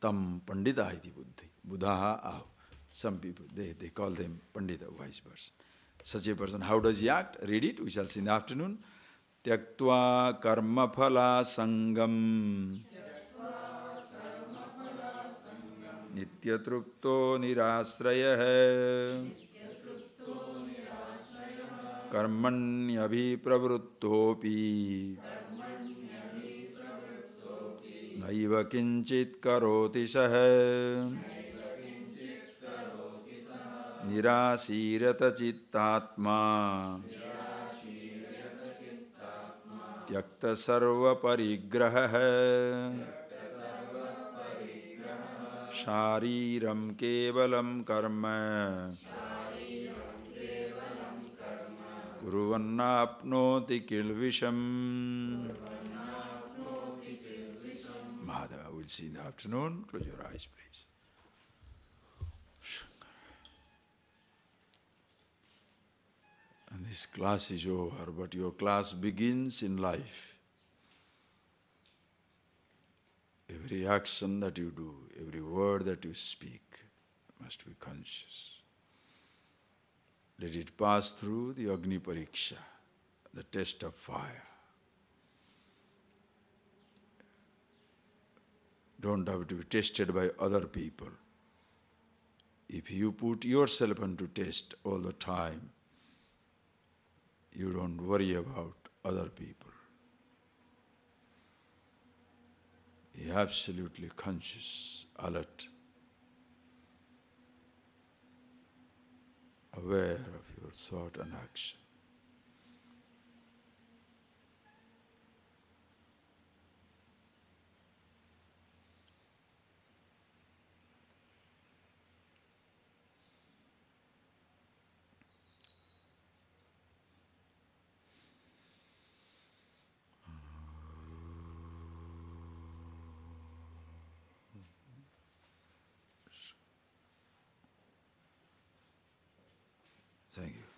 Tam pandita iti buddhi. Buddha ahu. Some people, they call them pandita, wise person. Such a person, how does he act? Read it, we shall see in the afternoon. Tyaktva karma phala sangam. Nityatrupto nirasrayah. Karmanyabhi pravrittopi. Naiva kinchit karoti sah. Nirasirata chittatma. Tyakta sarva parigraha. Shariram kevalam karma. Kuruvannapnoti kilvisham. Madhava, we'll see in the afternoon. Close your eyes, please. And this class is over, but your class begins in life. Every action that you do, every word that you speak must be conscious. Let it pass through the Agni Pariksha, the test of fire. Don't have to be tested by other people. If you put yourself into test all the time, you don't worry about other people. Be absolutely conscious, alert, aware of your thought and action. Thank you.